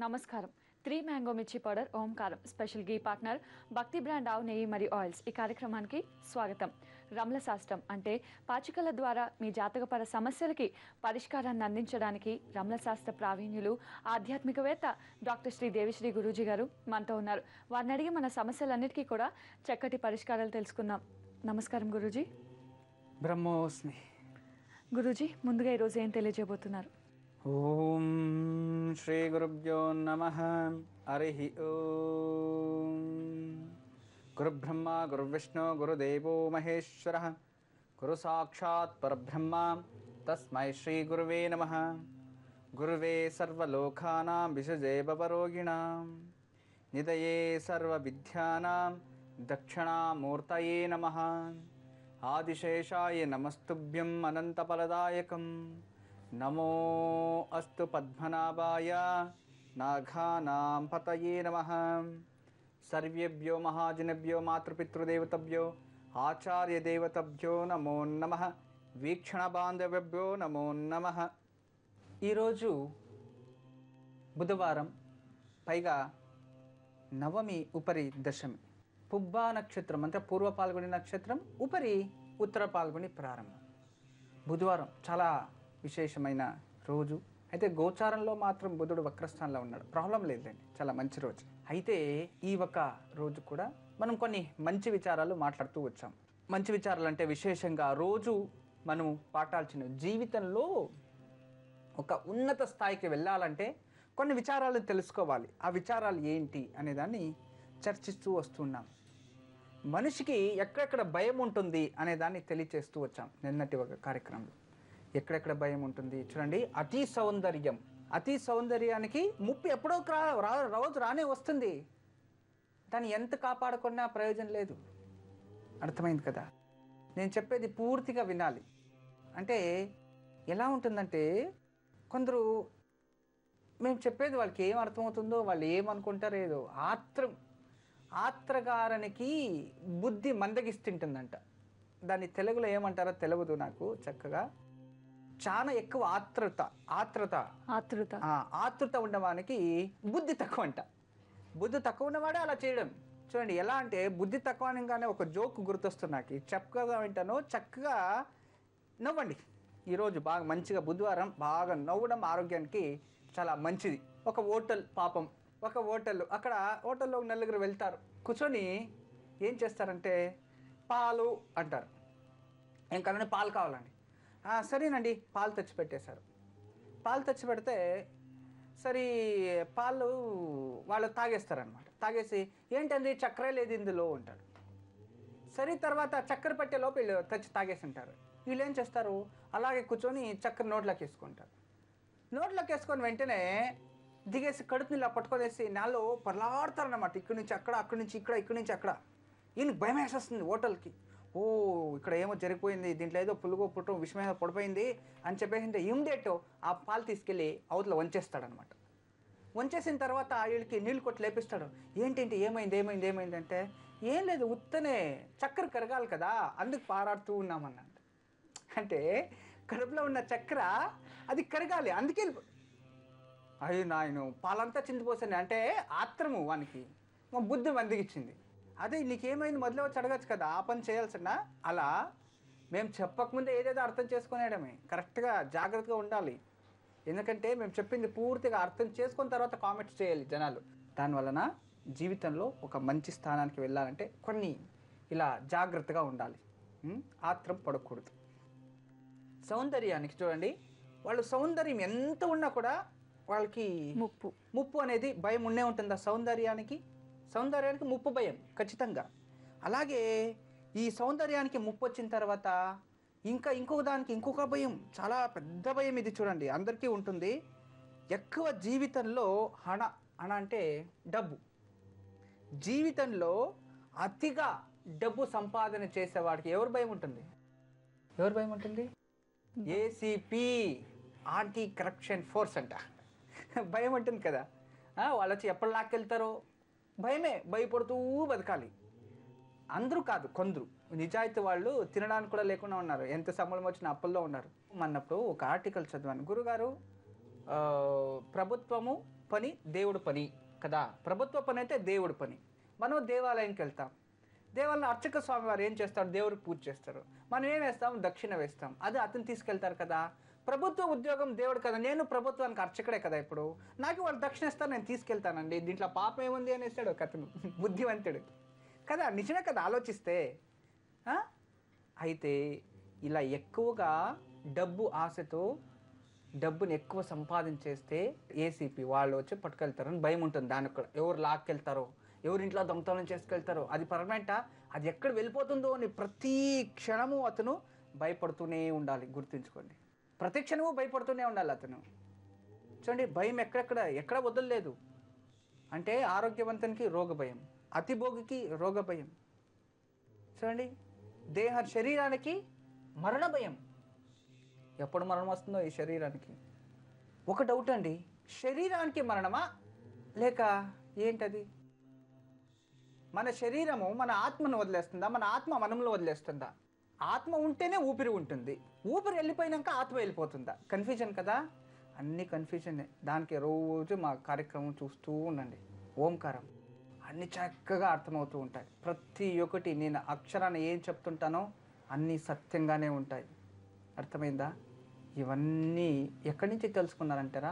నమస్కారం. 3 మ్యాంగో మిర్చి పౌడర్ ఓంకారం స్పెషల్ గీ పార్ట్నర్ భక్తి బ్రాండ్ ఆవు నెయ్యి మరియు ఆయిల్స్. ఈ కార్యక్రమానికి స్వాగతం. రమల శాస్త్రం అంటే పాచికల ద్వారా మీ జాతకపర సమస్యలకి పరిష్కారాన్ని అందించడానికి రమల శాస్త్ర ప్రావీణ్యులు ఆధ్యాత్మికవేత్త డాక్టర్ శ్రీ దేవిశ్రీ గురూజీ గారు మనతో ఉన్నారు. వారిని అడిగి మన సమస్యలన్నిటికీ కూడా చక్కటి పరిష్కారాలు తెలుసుకుందాం. నమస్కారం గురూజీ. బ్రహ్మోస్మి. గురూజీ, ముందుగా ఈరోజు ఏం తెలియజేయబోతున్నారు? ఓం శ్రీ గురుభ్యో నమః. హరి ఓం. గురుబ్రహ్మ గురువిష్ణు గురుదేవో మహేశ్వరః. గురు సాక్షాత్ పరబ్రహ్మ తస్మై శ్రీ గురువే నమః. గురువే సర్వలోకానాం విషజే భవరోగిణాం నిదయే సర్వవిద్యానాం దక్షిణామూర్తయే నమః. ఆదిశేషాయ నమస్తుభ్యం అనంతఫలదాయకం. నమో అస్తు పద్మనాభాయ నాఘానాం పతయే నమః. సర్వేభ్యో మహాజనేభ్యో మాతృపితృదేవతభ్యో ఆచార్యదేవతభ్యో నమో నమః. వీక్షణ బాంధవ్యభ్యో నమో నమః. ఈరోజు బుధవారం, పైగా నవమి ఉపరి దశమి. పుబ్బా నక్షత్రం అంటే పూర్వ పాల్గొని నక్షత్రం, ఉపరి ఉత్తర పాల్గొని ప్రారంభం. బుధవారం చాలా విశేషమైన రోజు. అయితే గోచారంలో మాత్రం బుధుడు వక్రస్థానంలో ఉన్నాడు. ప్రాబ్లం లేదండి, చాలా మంచి రోజు. అయితే ఈ ఒక రోజు కూడా మనం కొన్ని మంచి విచారాలు మాట్లాడుతూ వచ్చాం. మంచి విచారాలు అంటే విశేషంగా రోజు మనం పాటాల్సిన జీవితంలో ఒక ఉన్నత స్థాయికి వెళ్ళాలంటే కొన్ని విచారాలు తెలుసుకోవాలి. ఆ విచారాలు ఏంటి అనేదాన్ని చర్చిస్తూ వస్తున్నాం. మనిషికి ఎక్కడెక్కడ భయం ఉంటుంది అనేదాన్ని తెలియచేస్తూ వచ్చాం నిన్నటి ఒక కార్యక్రమంలో. ఎక్కడెక్కడ భయం ఉంటుంది చూడండి. అతి సౌందర్యం, అతి సౌందర్యానికి ముప్పు ఎప్పుడో రోజు రానే వస్తుంది. దాన్ని ఎంత కాపాడుకున్నా ప్రయోజనం లేదు. అర్థమైంది కదా? నేను చెప్పేది పూర్తిగా వినాలి. అంటే ఎలా ఉంటుందంటే, కొందరు మేము చెప్పేది వాళ్ళకి ఏం అర్థమవుతుందో, వాళ్ళు ఏమనుకుంటారో ఏదో. ఆత్రగారానికి బుద్ధి మందగిస్తుంటుందంట. దాన్ని తెలుగులో ఏమంటారో తెలియదు నాకు చక్కగా. చాలా ఎక్కువ ఆతృత ఉన్నవానికి బుద్ధి తక్కువ అంట. బుద్ధి తక్కువ ఉన్నవాడే అలా చేయడం. చూడండి ఎలా అంటే, బుద్ధి తక్కువ అనగానే ఒక జోక్ గుర్తొస్తుంది నాకు. చక్కగా వింటాను, చక్కగా నవ్వండి. ఈరోజు బాగా మంచిగా బుధవారం బాగా నవ్వడం ఆరోగ్యానికి చాలా మంచిది. ఒక హోటల్, పాపం ఒక హోటల్, అక్కడ హోటల్లో నలుగురు వెళ్తారు. కూర్చొని ఏం చేస్తారంటే పాలు అంటారు. ఏం కావాలంటే పాలు కావాలండి. సరేనండి, పాలు తెచ్చిపెట్టేశారు. పాలు తెచ్చిపెడితే సరే పాలు వాళ్ళు తాగేస్తారనమాట. తాగేసి ఏంటండి చక్కెర లేదు ఇందులో అంటారు. సరే తర్వాత చక్కెర పట్టే లోపు వీళ్ళు తెచ్చి తాగేసి ఉంటారు. వీళ్ళు ఏం చేస్తారు, అలాగే కూర్చొని చక్కెర నోట్లోకి వేసుకుంటారు. నోట్లోకి వేసుకొని వెంటనే దిగేసి కడుపుని ఇలా పట్టుకొనేసి నాలో పర్లాడతారనమాట. ఇక్కడి నుంచి అక్కడ, అక్కడి నుంచి ఇక్కడ, ఇక్కడి నుంచి అక్కడ. ఈయన భయం వేసేస్తుంది హోటల్కి. ఓ ఇక్కడ ఏమో జరిగిపోయింది, దీంట్లో ఏదో పులుగో పుట్టం విషమేదో పడిపోయింది అని చెప్పేసి ఇమ్మీడియట్ ఆ పాలు తీసుకెళ్ళి అవతల వంచేస్తాడనమాట. వంచేసిన తర్వాత వీళ్ళకి నీళ్ళు కొట్టి లేపిస్తాడు. ఏంటంటే ఏమైంది అంటే, ఏం లేదు, ఉత్తనే చక్కెర కరగాలి కదా, అందుకు పారాడుతూ ఉన్నామన్నాడు. అంటే కడుపులో ఉన్న చక్కెర అది కరగాలి, అందుకే అయ్యో నాయను పాలంతా చిందిపోసాను అంటే ఆత్రము వానికి, మా బుద్ధి మందిగిచ్చింది. అదే నీకేమైంది మొదలు వచ్చి అడగచ్చు కదా, ఆ పని చేయాల్సిన. అలా మేము చెప్పకముందే ఏదేదో అర్థం చేసుకునేయడమే. కరెక్ట్గా జాగ్రత్తగా ఉండాలి. ఎందుకంటే మేము చెప్పింది పూర్తిగా అర్థం చేసుకున్న తర్వాత కామెంట్స్ చేయాలి జనాలు. దానివలన జీవితంలో ఒక మంచి స్థానానికి వెళ్ళాలంటే కొన్ని ఇలా జాగ్రత్తగా ఉండాలి. ఆత్రం పడకూడదు. సౌందర్యానికి చూడండి, వాళ్ళు సౌందర్యం ఎంత ఉన్నా కూడా వాళ్ళకి ముప్పు అనేది భయం ఉండే ఉంటుంది. ఆ సౌందర్యానికి ముప్పు భయం ఖచ్చితంగా. అలాగే ఈ సౌందర్యానికి ముప్పు వచ్చిన తర్వాత ఇంకొక దానికి ఇంకొక భయం, చాలా పెద్ద భయం. ఇది చూడండి అందరికీ ఉంటుంది. ఎక్కువ జీవితంలో హణ అంటే డబ్బు. జీవితంలో అతిగా డబ్బు సంపాదన చేసేవాడికి ఎవరు భయం ఉంటుంది? ఏసీపీ, యాంటీ కరప్షన్ ఫోర్స్ అంట. భయం ఉంటుంది కదా. వాళ్ళు వచ్చి ఎప్పుడు లాక్కెళ్తారో భయపడుతూ బతకాలి. అందరూ కాదు, కొందరు నిజాయితీ వాళ్ళు తినడానికి కూడా లేకుండా ఉన్నారు. ఎంత సంబళం వచ్చిన అప్పుల్లో ఉన్నారు. అన్నప్పుడు ఒక ఆర్టికల్ చదివాను. గురుగారు ప్రభుత్వము పని దేవుడి పని కదా. ప్రభుత్వ పని అయితే దేవుడి పని. మనం దేవాలయంకి వెళ్తాం. దేవాలయంలో అర్చక స్వామి వారు ఏం చేస్తారు? దేవుడికి పూజ చేస్తారు. మనం ఏం వేస్తాం? దక్షిణ వేస్తాం. అది అతను తీసుకెళ్తారు కదా. ప్రభుత్వ ఉద్యోగం దేవుడు కదా, నేను ప్రభుత్వానికి అర్చకుడే కదా, ఇప్పుడు నాకు వాళ్ళు దక్షిణ ఇస్తారు, నేను తీసుకెళ్తానండి, దీంట్లో పాపం ఏముంది అనేసాడు ఒక అతను, బుద్ధివంతుడు కదా. నిజమే కదా ఆలోచిస్తే. అయితే ఇలా ఎక్కువగా డబ్బు ఆశతో డబ్బుని ఎక్కువ సంపాదించేస్తే ఏసీపీ వాళ్ళు వచ్చి పట్టుకెళ్తారని భయం ఉంటుంది. దానికి కూడా ఎవరు లాక్కెళ్తారో, ఎవరి ఇంట్లో దొంగతనం చేసుకెళ్తారో, అది పర్మనెంటా, అది ఎక్కడ వెళ్ళిపోతుందో అని ప్రతి క్షణము అతను భయపడుతూనే ఉండాలి. గుర్తుంచుకోండి, ప్రతి క్షణము భయపడుతూనే ఉండాలి అతను. చూడండి, భయం ఎక్కడ వదలలేదు. అంటే ఆరోగ్యవంతునికి రోగ భయం, అతిభోగికి రోగ భయం. చూడండి, శరీరానికి మరణ భయం. ఎప్పుడు మరణం వస్తుందో ఈ శరీరానికి. ఒక డౌట్ అండి, శరీరానికి మరణమా లేక ఏంటది? మన శరీరము మన ఆత్మను వదిలేస్తుందా, మన ఆత్మ మనములో వదిలేస్తుందా? ఆత్మ ఉంటేనే ఊపిరి ఉంటుంది, ఊపిరి వెళ్ళిపోయినాక ఆత్మ వెళ్ళిపోతుందా? కన్ఫ్యూజన్ కదా, అన్ని కన్ఫ్యూజన్. దానికి రోజు మా కార్యక్రమం చూస్తూ ఉండండి. ఓంకారం అన్ని చక్కగా అర్థమవుతూ ఉంటాయి. ప్రతి ఒక్కటి నేను అక్షరాన్ని ఏం చెప్తుంటానో అన్నీ సత్యంగానే ఉంటాయి. అర్థమైందా? ఇవన్నీ ఎక్కడి నుంచి తెలుసుకున్నారంటారా?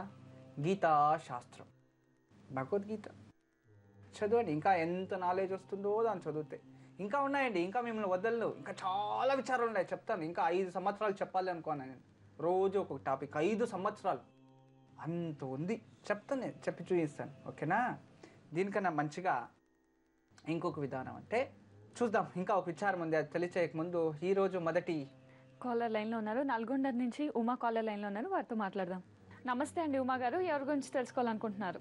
గీతా శాస్త్రం, భగవద్గీత చదవండి. ఇంకా ఎంత నాలెడ్జ్ వస్తుందో దాన్ని చదివితే. ఇంకా ఉన్నాయండి, ఇంకా మిమ్మల్ని వదలను, ఇంకా చాలా విచారాలు ఉన్నాయి, చెప్తాను. ఇంకా 5 సంవత్సరాలు చెప్పాలి అనుకోను నేను, రోజు ఒక్కొక్క టాపిక్. 5 సంవత్సరాలు అంత ఉంది, చెప్తాను, నేను చెప్పి చూపిస్తాను. ఓకేనా? దీనికన్నా మంచిగా ఇంకొక విధానం అంటే చూద్దాం. ఇంకా ఒక విచారం ఉంది, అది తెలియచేయకముందు ఈరోజు మొదటి కాలర్ లైన్లో ఉన్నారు. నల్గొండ నుంచి ఉమా కాలర్ లైన్లో ఉన్నారు, వారితో మాట్లాడదాం. నమస్తే అండి ఉమా గారు, ఎవరి గురించి తెలుసుకోవాలనుకుంటున్నారు?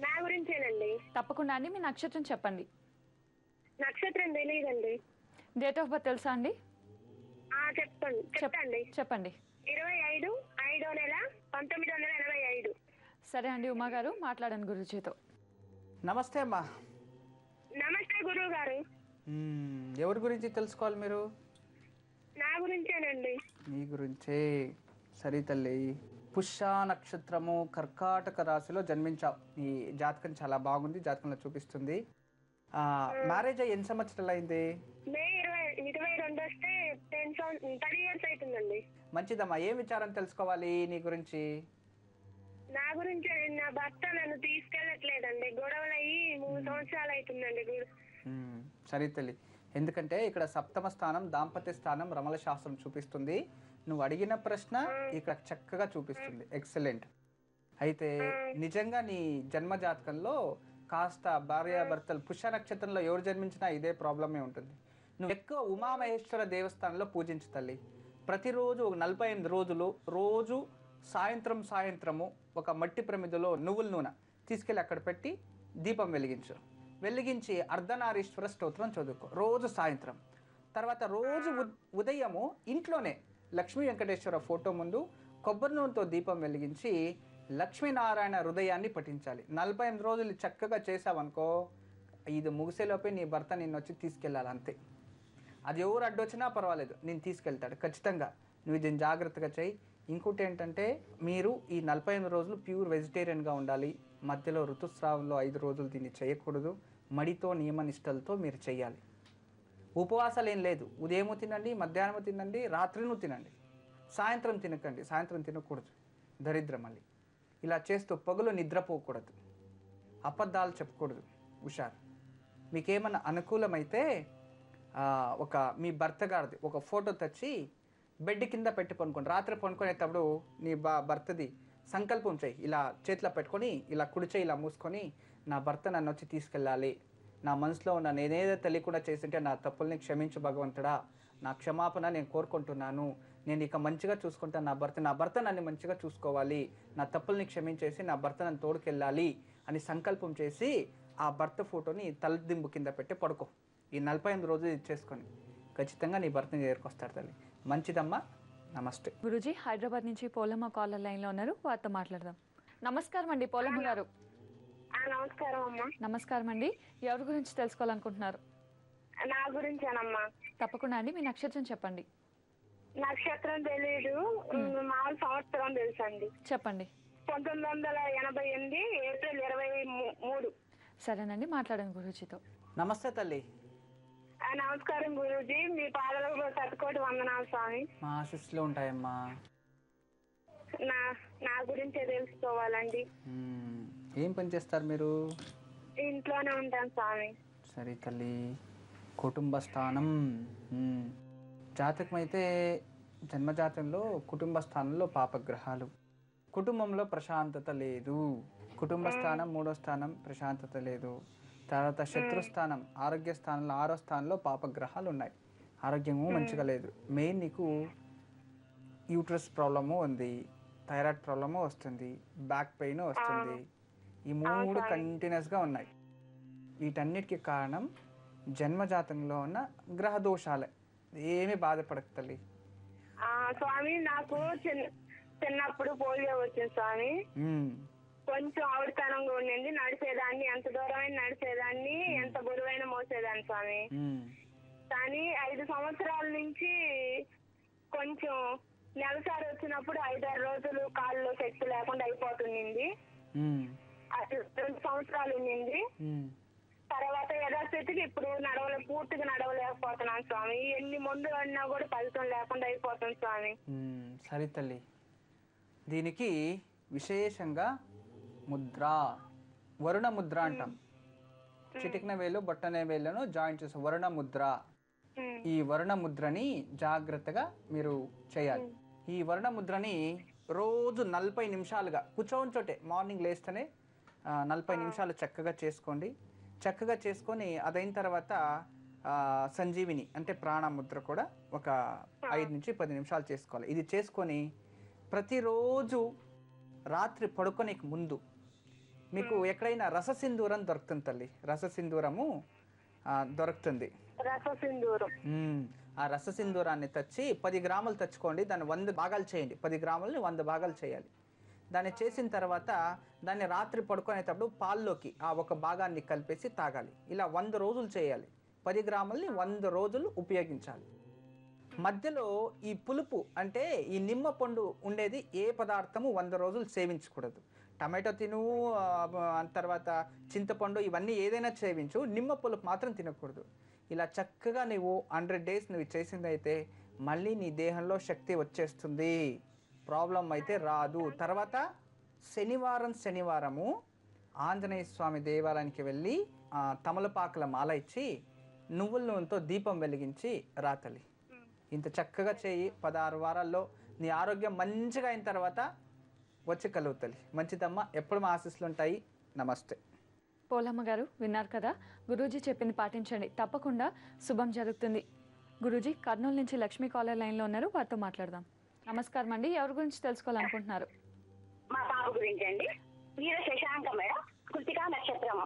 నా గురించేనండి. తప్పకుండా అండి, మీ నక్షత్రం చెప్పండి. నక్షత్రం తెలియదండి. డేట్ ఆఫ్ బర్త్ తెలుసా అండి? చెప్పండి. చెప్పండి. 25/5 నెల 1985. సరే అండి ఉమా గారు, మాట్లాడండి గురుజీతో. నమస్తే అమ్మా. నమస్తే గురువు గారు. ఎవరి గురించి తెలుసుకోవాలి మీరు? నా గురించేనండి. మీ గురించే. సరే తల్లి, పుష్య నక్షత్రము కర్కాటక రాశిలో జన్మించావు. ఈ జాతకం చాలా బాగుంది, జాతకంలో చూపిస్తుంది. మ్యారేజ్ అయ్యి ఎన్ని సంవత్సరాలు అయింది? మే 22 వస్తే 10 years అవుతుందండి. మంచిదమ్మా. ఏం విచారం తెలుసుకోవాలి నీ గురించి? నా గురించి, నా భర్త నన్ను తీసుకెళ్ళట్లేదండి, గొడవలు అయ్యి 3 సంవత్సరాలు అవుతుందండి. సరే తల్లి, ఎందుకంటే ఇక్కడ సప్తమ స్థానం దాంపత్య స్థానం రమల శాస్త్రం చూపిస్తుంది. నువ్వు అడిగిన ప్రశ్న ఇక్కడ చక్కగా చూపిస్తుంది. ఎక్సలెంట్. అయితే నిజంగా నీ జన్మ జాతకంలో కాస్త భార్యాభర్తలు పుష్య నక్షత్రంలో ఎవరు జన్మించినా ఇదే ప్రాబ్లమే ఉంటుంది. నువ్వు ఎక్కువ ఉమామహేశ్వర దేవస్థానంలో పూజించు తల్లి. ప్రతిరోజు 48 రోజులు, రోజు సాయంత్రము ఒక మట్టి ప్రమిదలో నువ్వుల నూనె తీసుకెళ్ళి అక్కడ పెట్టి దీపం వెలిగించి అర్ధనారీశ్వర స్తోత్రం చదువుకో రోజు సాయంత్రం. తర్వాత రోజు ఉదయము ఇంట్లోనే లక్ష్మీ వెంకటేశ్వర ఫోటో ముందు కొబ్బరి నూనెతో దీపం వెలిగించి లక్ష్మీనారాయణ హృదయాన్ని పఠించాలి. 48 రోజులు చక్కగా చేసావనుకో, ఇది ముగిసేలోపే నీ భర్త నిన్ను వచ్చి తీసుకెళ్ళాలి, అంతే. అది ఎవరు అడ్డొచ్చినా పర్వాలేదు, నేను తీసుకెళ్తాడు ఖచ్చితంగా. నువ్వు దీన్ని జాగ్రత్తగా చేయి. ఇంకోటి ఏంటంటే, మీరు ఈ 48 రోజులు ప్యూర్ వెజిటేరియన్గా ఉండాలి. మధ్యలో ఋతుస్రావంలో 5 రోజులు దీన్ని చేయకూడదు. మడితో నియమనిష్టలతో మీరు చేయాలి. ఉపవాసాలు ఏం లేదు. ఉదయము తినండి, మధ్యాహ్నము తినండి, రాత్రిను తినండి. సాయంత్రం తినకండి, సాయంత్రం తినకూడదు, దరిద్రం. మళ్ళీ ఇలా చేస్తూ పగులు నిద్రపోకూడదు, అబద్ధాలు చెప్పకూడదు. హుషారు. మీకేమన్నా అనుకూలమైతే మీ భర్త గారిది ఒక ఫోటో తెచ్చి బెడ్ కింద పెట్టి పనుకోండి. రాత్రి పనుకునేటప్పుడు నీ భర్తది సంకల్పం చేయి. ఇలా చేతిలో పెట్టుకొని, ఇలా కుడి చేయి ఇలా మూసుకొని, నా భర్త నన్ను వచ్చి తీసుకెళ్ళాలి, నా మనసులో ఉన్న నేనేదో తెలియకుండా చేసింటే నా తప్పుల్ని క్షమించు భగవంతుడా, నా క్షమాపణ నేను కోరుకుంటున్నాను, నేను ఇక మంచిగా చూసుకుంటాను నా భర్త నన్ను మంచిగా చూసుకోవాలి, నా తప్పుల్ని క్షమించేసి నా భర్త నన్ను తోడుకెళ్ళాలి అని సంకల్పం చేసి ఆ భర్త ఫోటోని తలదింపు కింద పెట్టి పడుకో. ఈ 48 రోజులు ఇచ్చేసుకొని ఖచ్చితంగా నీ భర్తని చేరుకొస్తాడు తల్లి. మంచిదమ్మా. నమస్తే. గురుజీ, హైదరాబాద్ నుంచి పోలమ్మ కాలర్ లైన్లో ఉన్నారు, వారితో మాట్లాడదాం. నమస్కారం అండి పోలమ్మ గారు. నమస్కారం అమ్మా. నమస్కారం అండి, ఎవరి గురించి తెలుసుకోవాలనుకుంటున్నారు? నా గురించేనమ్మా. తప్పకుండా అండి, మీ నక్షత్రం చెప్పండి. నక్షత్రం తెలీదు, మామూలు సంవత్సరం తెలుసండి. చెప్పండి. 1988 ఏప్రిల్ 23. సరేనండి, మాట్లాడండి గురూజీతో. నమస్తే తల్లి. నమస్కారం గురూజీ, మీ పాదలకు శతకోటి వందనాలు స్వామి. మా ఆశీస్సులు ఉంటాయమ్మా. నా నా గురించే తెలుసుకోవాలండి. ఏం పని చేస్తారు మీరు? ఇంట్లోనే ఉంటాను స్వామి. సరే తల్లి, కుటుంబ స్థానం. జాతకం అయితే జన్మజాతంలో కుటుంబ స్థానంలో పాపగ్రహాలు, కుటుంబంలో ప్రశాంతత లేదు. కుటుంబ స్థానం 3వ స్థానం ప్రశాంతత లేదు. తర్వాత శత్రుస్థానం ఆరోగ్య స్థానంలో 6వ స్థానంలో పాపగ్రహాలు ఉన్నాయి. ఆరోగ్యము మంచిగా లేదు. మెయిన్ నీకు యూట్రస్ ప్రాబ్లము ఉంది, థైరాయిడ్ ప్రాబ్లము వస్తుంది, బ్యాక్ పెయిన్ వస్తుంది. ఈ 3 కంటిన్యూస్గా ఉన్నాయి. వీటన్నిటికీ కారణం జన్మజాతంలో ఉన్న గ్రహ దోషాలే. ఏమీ బాధపడక తల్లి. స్వామి, నాకు చిన్నప్పుడు పోలియో వచ్చింది స్వామి. కొంచెం ఆవిడతనంగా ఉండింది. నడిచేదాన్ని, ఎంత దూరమైన నడిచేదాన్ని, ఎంత బరువైన మోసేదాన్ని స్వామి. కానీ 5 సంవత్సరాల నుంచి కొంచెం నెలసారి వచ్చినప్పుడు 5-6 రోజులు కాళ్ళలో శక్తి లేకుండా అయిపోతుంది. 2 సంవత్సరాలు ఉండింది. తర్వాత యథాస్థితికి ఇప్పుడు పూర్తిగా నడవలేకపోతున్నాను స్వామి. ఎన్ని మందులు అన్నా కూడా ఫలితం లేకుండా అయిపోతుంది స్వామి. సరే తల్లి, దీనికి విశేషంగా ముద్ర, వరుణ ముద్ర అంటాం. చిటికిన వేలు బొట్టనే వేలను జాయింట్ చేసే వరుణ ముద్ర. ఈ వరుణ ముద్రని జాగ్రత్తగా మీరు చేయాలి. ఈ వరుణ ముద్రని రోజు 40 నిమిషాలుగా కూర్చోని చోటే మార్నింగ్ లేస్తేనే 40 నిమిషాలు చక్కగా చేసుకోండి. చక్కగా చేసుకొని అదైన తర్వాత సంజీవిని అంటే ప్రాణముద్ర కూడా ఒక 5 నుంచి 10 నిమిషాలు చేసుకోవాలి. ఇది చేసుకొని ప్రతిరోజు రాత్రి పడుకోనికి ముందు మీకు ఎక్కడైనా రససింధూరం దొరుకుతుంది తల్లి. రససింధూరము దొరుకుతుంది. ఆ రససింధూరాన్ని తెచ్చి 10 గ్రాములు తెచ్చుకోండి. దాన్ని 100 భాగాలు చేయండి. 10 గ్రాములని 100 భాగాలు చేయాలి. దాన్ని చేసిన తర్వాత దాన్ని రాత్రి పడుకునేటప్పుడు పాల్లోకి ఆ ఒక భాగాన్ని కలిపేసి తాగాలి. ఇలా 100 రోజులు చేయాలి. 10 గ్రాములని 100 రోజులు ఉపయోగించాలి. మధ్యలో ఈ పులుపు అంటే ఈ నిమ్మ పండు ఉండేది ఏ పదార్థము 100 రోజులు సేవించకూడదు. టమాటో తిను, తర్వాత చింతపండు, ఇవన్నీ ఏదైనా సేవించు, నిమ్మ పులుపు మాత్రం తినకూడదు. ఇలా చక్కగా నువ్వు 100 డేస్ నువ్వు చేసిందైతే మళ్ళీ నీ దేహంలో శక్తి వచ్చేస్తుంది, ప్రాబ్లం అయితే రాదు. తర్వాత శనివారము ఆంజనేయ స్వామి దేవాలయానికి వెళ్ళి తమలపాకుల మాల ఇచ్చి నువ్వుల నూనెతో దీపం వెలిగించి రాతలి. ఇంత చక్కగా చేయి. 16 వారాల్లో నీ ఆరోగ్యం మంచిగా అయిన తర్వాత వచ్చి కలుగుతలి. మంచిదమ్మా, ఎప్పుడు మా ఆశీస్సులు ఉంటాయి. నమస్తే. పోలమ్మ గారు విన్నారు కదా, గురూజీ చెప్పింది పాటించండి, తప్పకుండా శుభం జరుగుతుంది. గురూజీ కర్నూలు నుంచి లక్ష్మీ కాలర్ లైన్లో ఉన్నారు, వారితో మాట్లాడదాం. నమస్కారం అండి, ఎవరి గురించి తెలుసుకోవాలనుకుంటున్నారు? మా బాబు గురించి అండి. వీర శశాంక మేడం, కృతికా నక్షత్రం.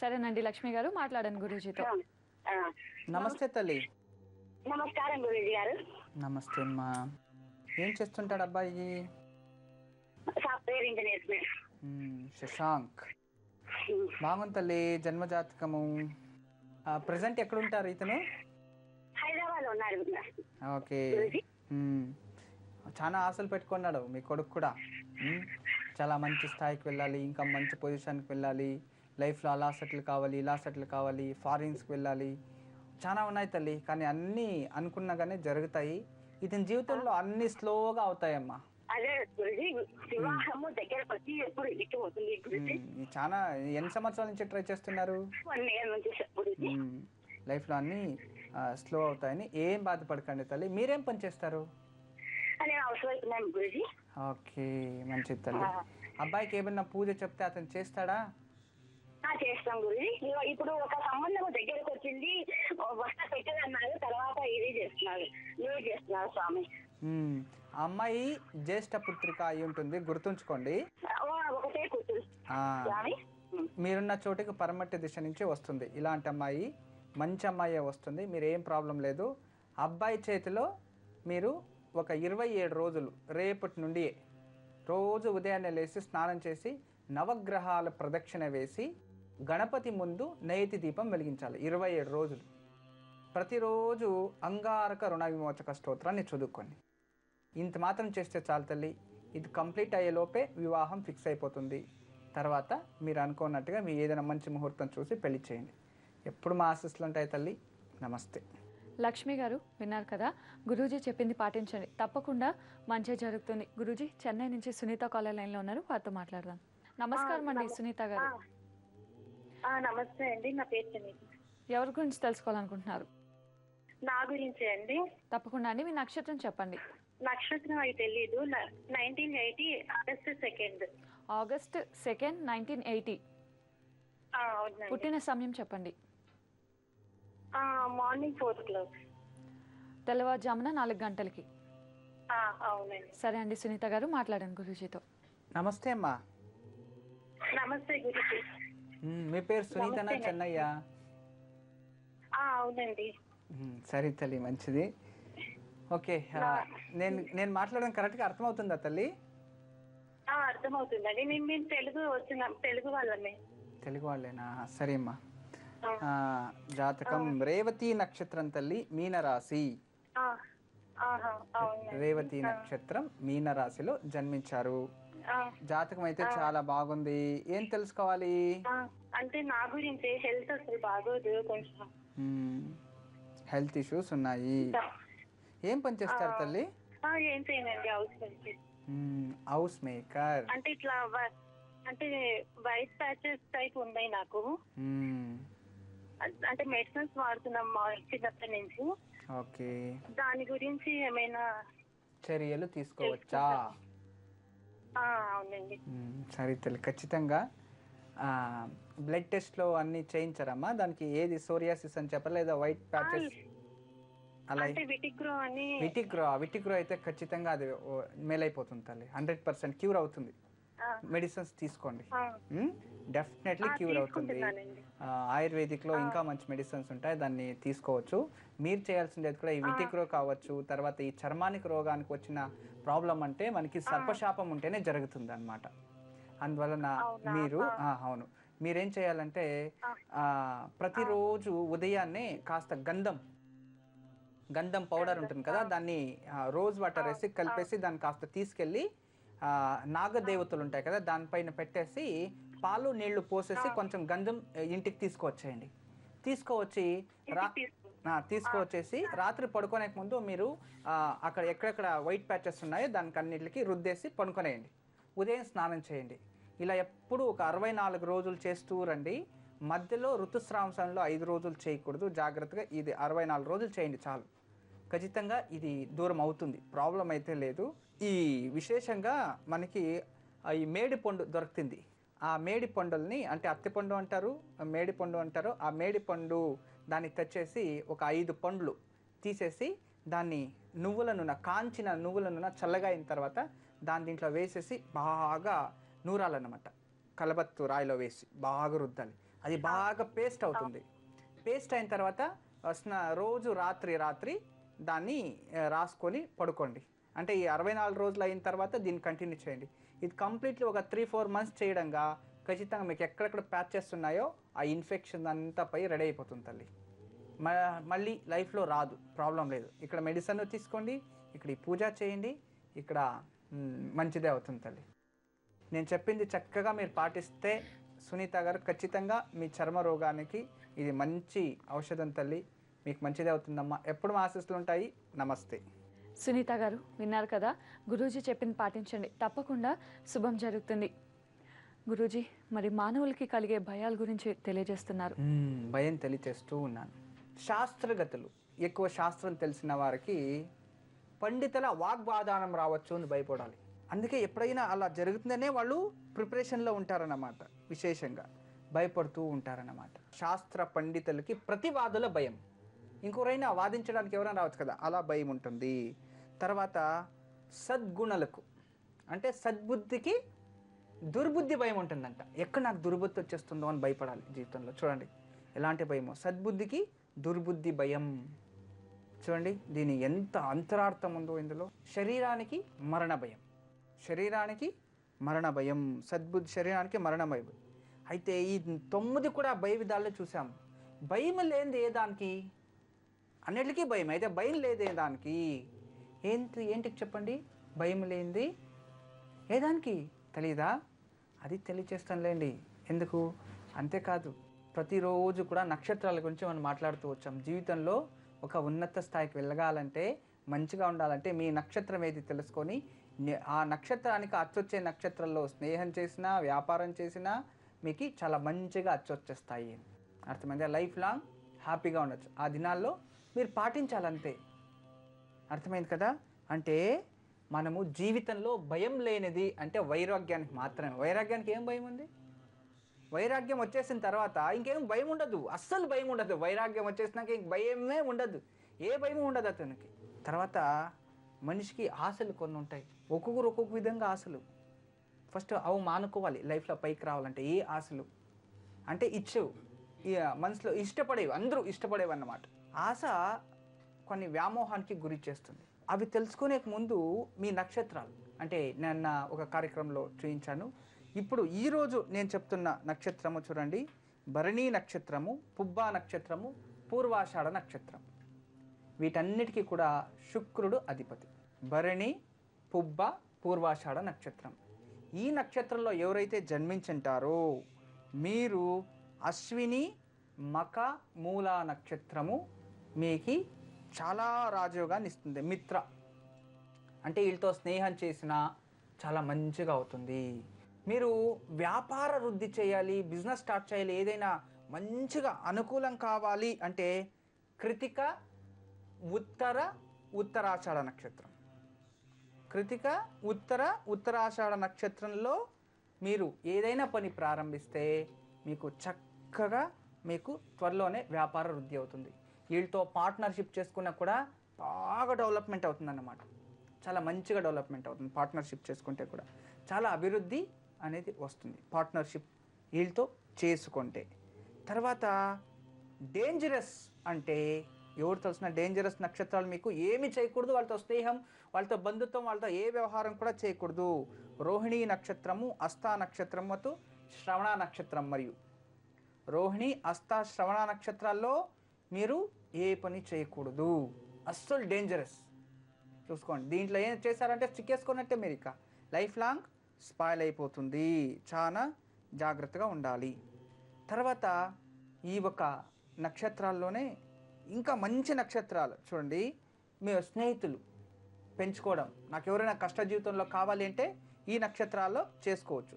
సరేనండి లక్ష్మి గారు, మాట్లాడండి గురూజీతో. నమస్తే తల్లి. నమస్కారం గురూజీ గారు. నమస్తే అమ్మా. ఏం చేస్తుంటాడు అబ్బాయి? Software engineer madam. శశాంక్, బాగుంది తల్లి. జన్మజాతకము ప్రజెంట్ ఎక్కడ ఉంటారు ఇతను? హైదరాబాద్ లో ఉన్నారు. ఓకే, చాలా ఆశలు పెట్టుకున్నాడు మీ కొడుకు కూడా. చాలా మంచి స్థాయికి వెళ్ళాలి, ఇంకా మంచి పొజిషన్కి వెళ్ళాలి, లైఫ్లో అలా సెటిల్ కావాలి, ఇలా సెటిల్ కావాలి, ఫారిన్స్కి వెళ్ళాలి, చాలా ఉన్నాయి తల్లి. కానీ అన్నీ అనుకున్నగానే జరుగుతాయి. ఇతని జీవితంలో అన్నీ స్లోగా అవుతాయమ్మా. అదే గురుజీ, వివాహము దగ్గరకు వచ్చి ఎప్పుడు ఇటు అవుతుంది గురుజీ. చాలా ఎన్ని సంవత్సరాల నుంచి ట్రై చేస్తున్నారు? 1 year నుంచి గురుజీ. లైఫ్లో అన్నీ స్లో అవుతాయని ఏం బాధపడకండి తల్లి. మీరేం పని చేస్తారు? నేను హౌస్ వైఫ్ గురుజీ. ఓకే, మంచిది తల్లి. అబ్బాయికి ఏమన్నా పూజ చెప్తే అతను చేస్తాడా? చేస్తాం గురుజీ. ఇప్పుడు ఒక సంబంధం దగ్గరకు వచ్చింది, వస్తా పెట్టదన్నారు, తర్వాత ఇది చేస్తున్నారు, లేట్ చేస్తున్నారు స్వామి. అమ్మాయి జ్యేష్ఠ పుత్రిక అయి ఉంటుంది, గుర్తుంచుకోండి. ఒకటే కూతురు. మీరున్న చోటికి పరమట్టి దిశ నుంచి వస్తుంది. ఇలాంటి అమ్మాయి మంచి అమ్మాయి వస్తుంది. మీరు ఏం ప్రాబ్లం లేదు. అబ్బాయి చేతిలో మీరు ఒక 27 రోజులు రేపటి నుండి రోజు ఉదయాన్నే లేచి స్నానం చేసి నవగ్రహాల ప్రదక్షిణ వేసి గణపతి ముందు నేతి దీపం వెలిగించాలి 27 రోజులు. ప్రతిరోజు అంగారక రుణ విమోచక స్తోత్రాన్ని చదువుకోండి. ఇంత మాత్రం చేస్తే చాలు తల్లి. ఇది కంప్లీట్ అయ్యేలోపే వివాహం ఫిక్స్ అయిపోతుంది. తర్వాత మీరు అనుకున్నట్టుగా మీ ఏదైనా మంచి ముహూర్తం చూసి పెళ్లి చేయండి. ఎప్పుడు మా ఆశీస్సులు ఉంటాయి తల్లి. నమస్తే. లక్ష్మి గారు విన్నారు కదా, గురూజీ చెప్పింది పాటించండి, తప్పకుండా మంచి జరుగుతుంది. గురూజీ చెన్నై నుంచి సునీత కాలర్ లైన్లో ఉన్నారు, వారితో మాట్లాడదాం. నమస్కారం అండి సునీత గారు. నమస్తే అండి, నా పేరు సునీత. ఎవరి గురించి తెలుసుకోవాలనుకుంటున్నారు? నా గురించే అండి. తప్పకుండా అండి, మీ నక్షత్రం చెప్పండి. నక్షత్రం అవి తెలీదు. 1980 ఆగస్ట్ 2. ఆగస్ట్ 2, 1980. అవునండి. పుట్టిన సమయం చెప్పండి. Morning 4 o'clock. తెల్లవారుజామున 4 గంటలకి. అవునండి. సరే అండి సునీత గారు, మాట్లాడండి గురూజీతో. నమస్తే అమ్మా. నమస్తే గురుజీ. మీ పేరు సునీతనా చెన్నయ్య? అవునండి. సరే తల్లి, మంచిది. ఓకే, నేను మాట్లాడడం కరెక్ట్గా అర్థమవుతుందా తల్లి? అర్థమవుతుందండి. మేము తెలుగు వాళ్ళమే. తెలుగు వాళ్ళేనా? సరే అమ్మా. జాతకం రేవతి నక్షత్రం తల్లి, మీనరాశి. రేవతి నక్షత్రం మీనరాశిలో జన్మించారు. జాతకం అయితే చాలా బాగుంది. ఏం తెలుసుకోవాలి? అంటే నా గురించి హెల్త్ అసలు బాగోదు కొంచెం. హెల్త్ ఇష్యూస్ ఉన్నాయి. ఏం పని చేస్తారు తల్లి? ఏం చేయనండి, హౌస్ మేకర్. హౌస్ మేకర్ అంటే ఇట్లా అంటే వైట్ ప్యాచెస్ టైప్ ఉన్నాయి నాకు. అంటే మెడిసిన్స్ వాడుతున్నాం చిన్నప్పటి నుంచి. ఓకే, దాని గురించి ఏమైనా చర్యలు తీసుకోవచ్చా? అవునండి. సరే తల్లి, ఖచ్చితంగా బ్లడ్ టెస్ట్లో అన్ని చేయించారమ్మా? దానికి ఏది సోరియాసిస్ అని చెప్పాలి, లేదా వైట్ ప్యాచెస్ అలా? విటిగ్రో అయితే ఖచ్చితంగా అది మేలైపోతుంది తల్లి. 100% క్యూర్ అవుతుంది. మెడిసిన్స్ తీసుకోండి, డెఫినెట్లీ క్యూర్ అవుతుంది. ఆయుర్వేదిక్లో ఇంకా మంచి మెడిసిన్స్ ఉంటాయి, దాన్ని తీసుకోవచ్చు. మీరు చేయాల్సింది కూడా ఈ విటిగ్రో కావచ్చు. తర్వాత ఈ చర్మానికి రోగానికి వచ్చిన ప్రాబ్లం అంటే మనకి సర్పశాపం ఉంటేనే జరుగుతుంది అన్నమాట. అందువలన మీరు అవును, మీరేం చేయాలంటే ప్రతిరోజు ఉదయాన్నే కాస్త గంధం పౌడర్ ఉంటుంది కదా, దాన్ని రోజ్ వాటర్ వేసి కలిపేసి దాన్ని కాస్త తీసుకెళ్ళి నాగదేవతలు ఉంటాయి కదా దానిపైన పెట్టేసి పాలు నీళ్లు పోసేసి కొంచెం గంధం ఇంటికి తీసుకువచ్చేసి రాత్రి పడుకునే ముందు మీరు అక్కడ ఎక్కడెక్కడ వైట్ ప్యాచెస్ ఉన్నాయో దానికి అన్నిటికి రుద్దేసి పడుకునేయండి. ఉదయం స్నానం చేయండి. ఇలా ఎప్పుడు ఒక 64 రోజులు చేస్తూ రండి. మధ్యలో ఋతుస్రావంలో 5 రోజులు చేయకూడదు. జాగ్రత్తగా ఇది 64 రోజులు చేయండి చాలు. ఖచ్చితంగా ఇది దూరం అవుతుంది, ప్రాబ్లం అయితే లేదు. ఈ విశేషంగా మనకి ఈ మేడి పండు దొరుకుతుంది. ఆ మేడి పండుల్ని, అంటే అత్తిపండు అంటారు, మేడి పండు అంటారు. ఆ మేడి పండు దాన్ని తెచ్చేసి ఒక 5 పండ్లు తీసేసి దాన్ని కాంచిన నువ్వుల నూనె చల్లగా అయిన తర్వాత దాని దీంట్లో వేసేసి బాగా నూరాలన్నమాట. కలబత్తు రాయిలో వేసి బాగా రుద్దాలి. అది బాగా పేస్ట్ అవుతుంది. పేస్ట్ అయిన తర్వాత రోజు రాత్రి దాన్ని రాసుకొని పడుకోండి. అంటే ఈ 64 రోజులు అయిన తర్వాత దీన్ని కంటిన్యూ చేయండి. ఇది కంప్లీట్లీ ఒక 3-4 మంత్స్ చేయడంగా ఖచ్చితంగా మీకు ఎక్కడెక్కడ ప్యాచెస్ ఉన్నాయో ఆ ఇన్ఫెక్షన్ అంతా పై రెడీ అయిపోతుంది తల్లి. మళ్ళీ లైఫ్లో రాదు, ప్రాబ్లం లేదు. ఇక్కడ మెడిసిన్ తీసుకోండి, ఇక్కడ ఈ పూజ చేయండి, ఇక్కడ మంచిదే అవుతుంది తల్లి. నేను చెప్పింది చక్కగా మీరు పాటిస్తే సునీత గారు ఖచ్చితంగా మీ చర్మ రోగానికి ఇది మంచి ఔషధం తల్లి. మీకు మంచిదే అవుతుందమ్మా. ఎప్పుడు మా ఆశీస్సులు ఉంటాయి. నమస్తే. సునీత గారు విన్నారు కదా, గురూజీ చెప్పింది పాటించండి, తప్పకుండా శుభం జరుగుతుంది. గురూజీ, మరి మానవులకి కలిగే భయాల గురించి తెలియజేస్తున్నారు. భయం తెలియజేస్తూ ఉన్నాను. శాస్త్రగతులు, ఎక్కువ శాస్త్రం తెలిసిన వారికి పండితుల వాగ్వాదానం రావచ్చు అని భయపడాలి. అందుకే ఎప్పుడైనా అలా జరుగుతుందనే వాళ్ళు ప్రిపరేషన్లో ఉంటారన్నమాట. విశేషంగా భయపడుతూ ఉంటారన్నమాట. శాస్త్ర పండితులకి ప్రతివాదుల భయం. ఇంకొరైనా వాదించడానికి ఎవరైనా రావచ్చు కదా, అలా భయం ఉంటుంది. తర్వాత సద్గుణలకు, అంటే సద్బుద్ధికి దుర్బుద్ధి భయం ఉంటుందంట. ఎక్కడ నాకు దుర్బుద్ధి వచ్చేస్తుందో అని భయపడాలి జీవితంలో. చూడండి ఎలాంటి భయమో. సద్బుద్ధికి దుర్బుద్ధి భయం. చూడండి దీని ఎంత అంతరార్థం ఉందో ఇందులో. శరీరానికి మరణ భయం, సద్బుద్ధి శరీరానికి మరణ భయం. అయితే ఈ 9 కూడా భయ విధాల్లో చూసాం. భయం లేనిది ఏ దానికి? అన్నిటికీ భయం. అయితే భయం లేదే దానికి ఏంటికి చెప్పండి? భయం లేనిది ఏ దానికి తెలీదా? అది తెలియచేస్తానులేండి. ఎందుకు? అంతేకాదు, ప్రతిరోజు కూడా నక్షత్రాల గురించి మనం మాట్లాడుతూ వచ్చాం. జీవితంలో ఒక ఉన్నత స్థాయికి వెళ్ళగాలంటే, మంచిగా ఉండాలంటే మీ నక్షత్రం ఏది తెలుసుకొని ఆ నక్షత్రానికి అచ్చొచ్చే నక్షత్రంలో స్నేహం చేసినా, వ్యాపారం చేసినా మీకు చాలా మంచిగా అచ్చొచ్చేస్తాయి. అర్థమైందా? లైఫ్ లాంగ్ హ్యాపీగా ఉండొచ్చు. ఆ దినాల్లో మీరు పాటించాలంతే. అర్థమైంది కదా? అంటే మనము జీవితంలో భయం లేనిది అంటే వైరాగ్యానికి మాత్రమే. వైరాగ్యానికి ఏం భయం ఉంది? వైరాగ్యం వచ్చేసిన తర్వాత ఇంకేం భయం ఉండదు, అస్సలు భయం ఉండదు. వైరాగ్యం వచ్చేసినాక ఇంక భయమే ఉండదు, ఏ భయం ఉండదు అతనికి. తర్వాత మనిషికి ఆశలు కొన్ని ఉంటాయి, ఒక్కొక్కరు ఒక్కొక్క విధంగా ఆశలు. ఫస్ట్ అవి మానుకోవాలి లైఫ్లో పైకి రావాలంటే. ఏ ఆశలు అంటే ఇచ్చేవు, మనసులో ఇష్టపడేవి, అందరూ ఇష్టపడేవి అన్నమాట. ఆశ కొన్ని వ్యామోహానికి గురి చేస్తుంది. అవి తెలుసుకునే ముందు మీ నక్షత్రాలు అంటే నేను ఒక కార్యక్రమంలో చూపించాను. ఇప్పుడు ఈరోజు నేను చెప్తున్న నక్షత్రము చూడండి, భరణీ నక్షత్రము, పుబ్బా నక్షత్రము, పూర్వాషాఢ నక్షత్రం. వీటన్నిటికీ కూడా శుక్రుడు అధిపతి. భరణి, పుబ్బ, పూర్వాషాఢ నక్షత్రం. ఈ నక్షత్రంలో ఎవరైతే జన్మించుంటారో మీరు అశ్విని, మక, మూలా నక్షత్రము మీకు చాలా రాజయోగాన్ని ఇస్తుంది. మిత్ర అంటే వీళ్ళతో స్నేహం చేసినా చాలా మంచిగా అవుతుంది. మీరు వ్యాపార వృద్ధి చేయాలి, బిజినెస్ స్టార్ట్ చేయాలి, ఏదైనా మంచిగా అనుకూలం కావాలి అంటే కృతిక, ఉత్తరాషాఢ నక్షత్రం. కృతిక, ఉత్తరాషాఢ నక్షత్రంలో మీరు ఏదైనా పని ప్రారంభిస్తే మీకు చక్కగా మీకు త్వరలోనే వ్యాపార వృద్ధి అవుతుంది. వీళ్ళతో పార్ట్నర్షిప్ చేసుకున్నా కూడా బాగా డెవలప్మెంట్ అవుతుంది అన్నమాట. చాలా మంచిగా డెవలప్మెంట్ అవుతుంది. పార్ట్నర్షిప్ చేసుకుంటే కూడా చాలా అభివృద్ధి అనేది వస్తుంది పార్ట్నర్షిప్ వీళ్ళతో చేసుకుంటే. తర్వాత డేంజరస్ అంటే ఎవరు తెలిసిన డేంజరస్ నక్షత్రాలు మీకు ఏమి చేయకూడదు, వాళ్ళతో స్నేహం, వాళ్ళతో బంధుత్వం, వాళ్ళతో ఏ వ్యవహారం కూడా చేయకూడదు. రోహిణీ నక్షత్రము, అస్తా నక్షత్రం ಮತ್ತು శ్రవణ నక్షత్రం. మరియు రోహిణి, అస్త, శ్రవణ నక్షత్రాల్లో మీరు ఏ పని చేయకూడదు, అస్సలు డేంజరస్. చూసుకోండి, దీంట్లో ఏం చేశారంటే చిక్కేసుకున్నట్టే మీరు ఇక లైఫ్ లాంగ్ స్పాయిల్ అయిపోతుంది. చాలా జాగ్రత్తగా ఉండాలి. తర్వాత ఈ ఒక నక్షత్రాల్లోనే ఇంకా మంచి నక్షత్రాలు చూడండి, మీ స్నేహితులు పెంచుకోవడం. నాకు ఎవరైనా కష్ట జీవితంలో కావాలి అంటే ఈ నక్షత్రాల్లో చేసుకోవచ్చు.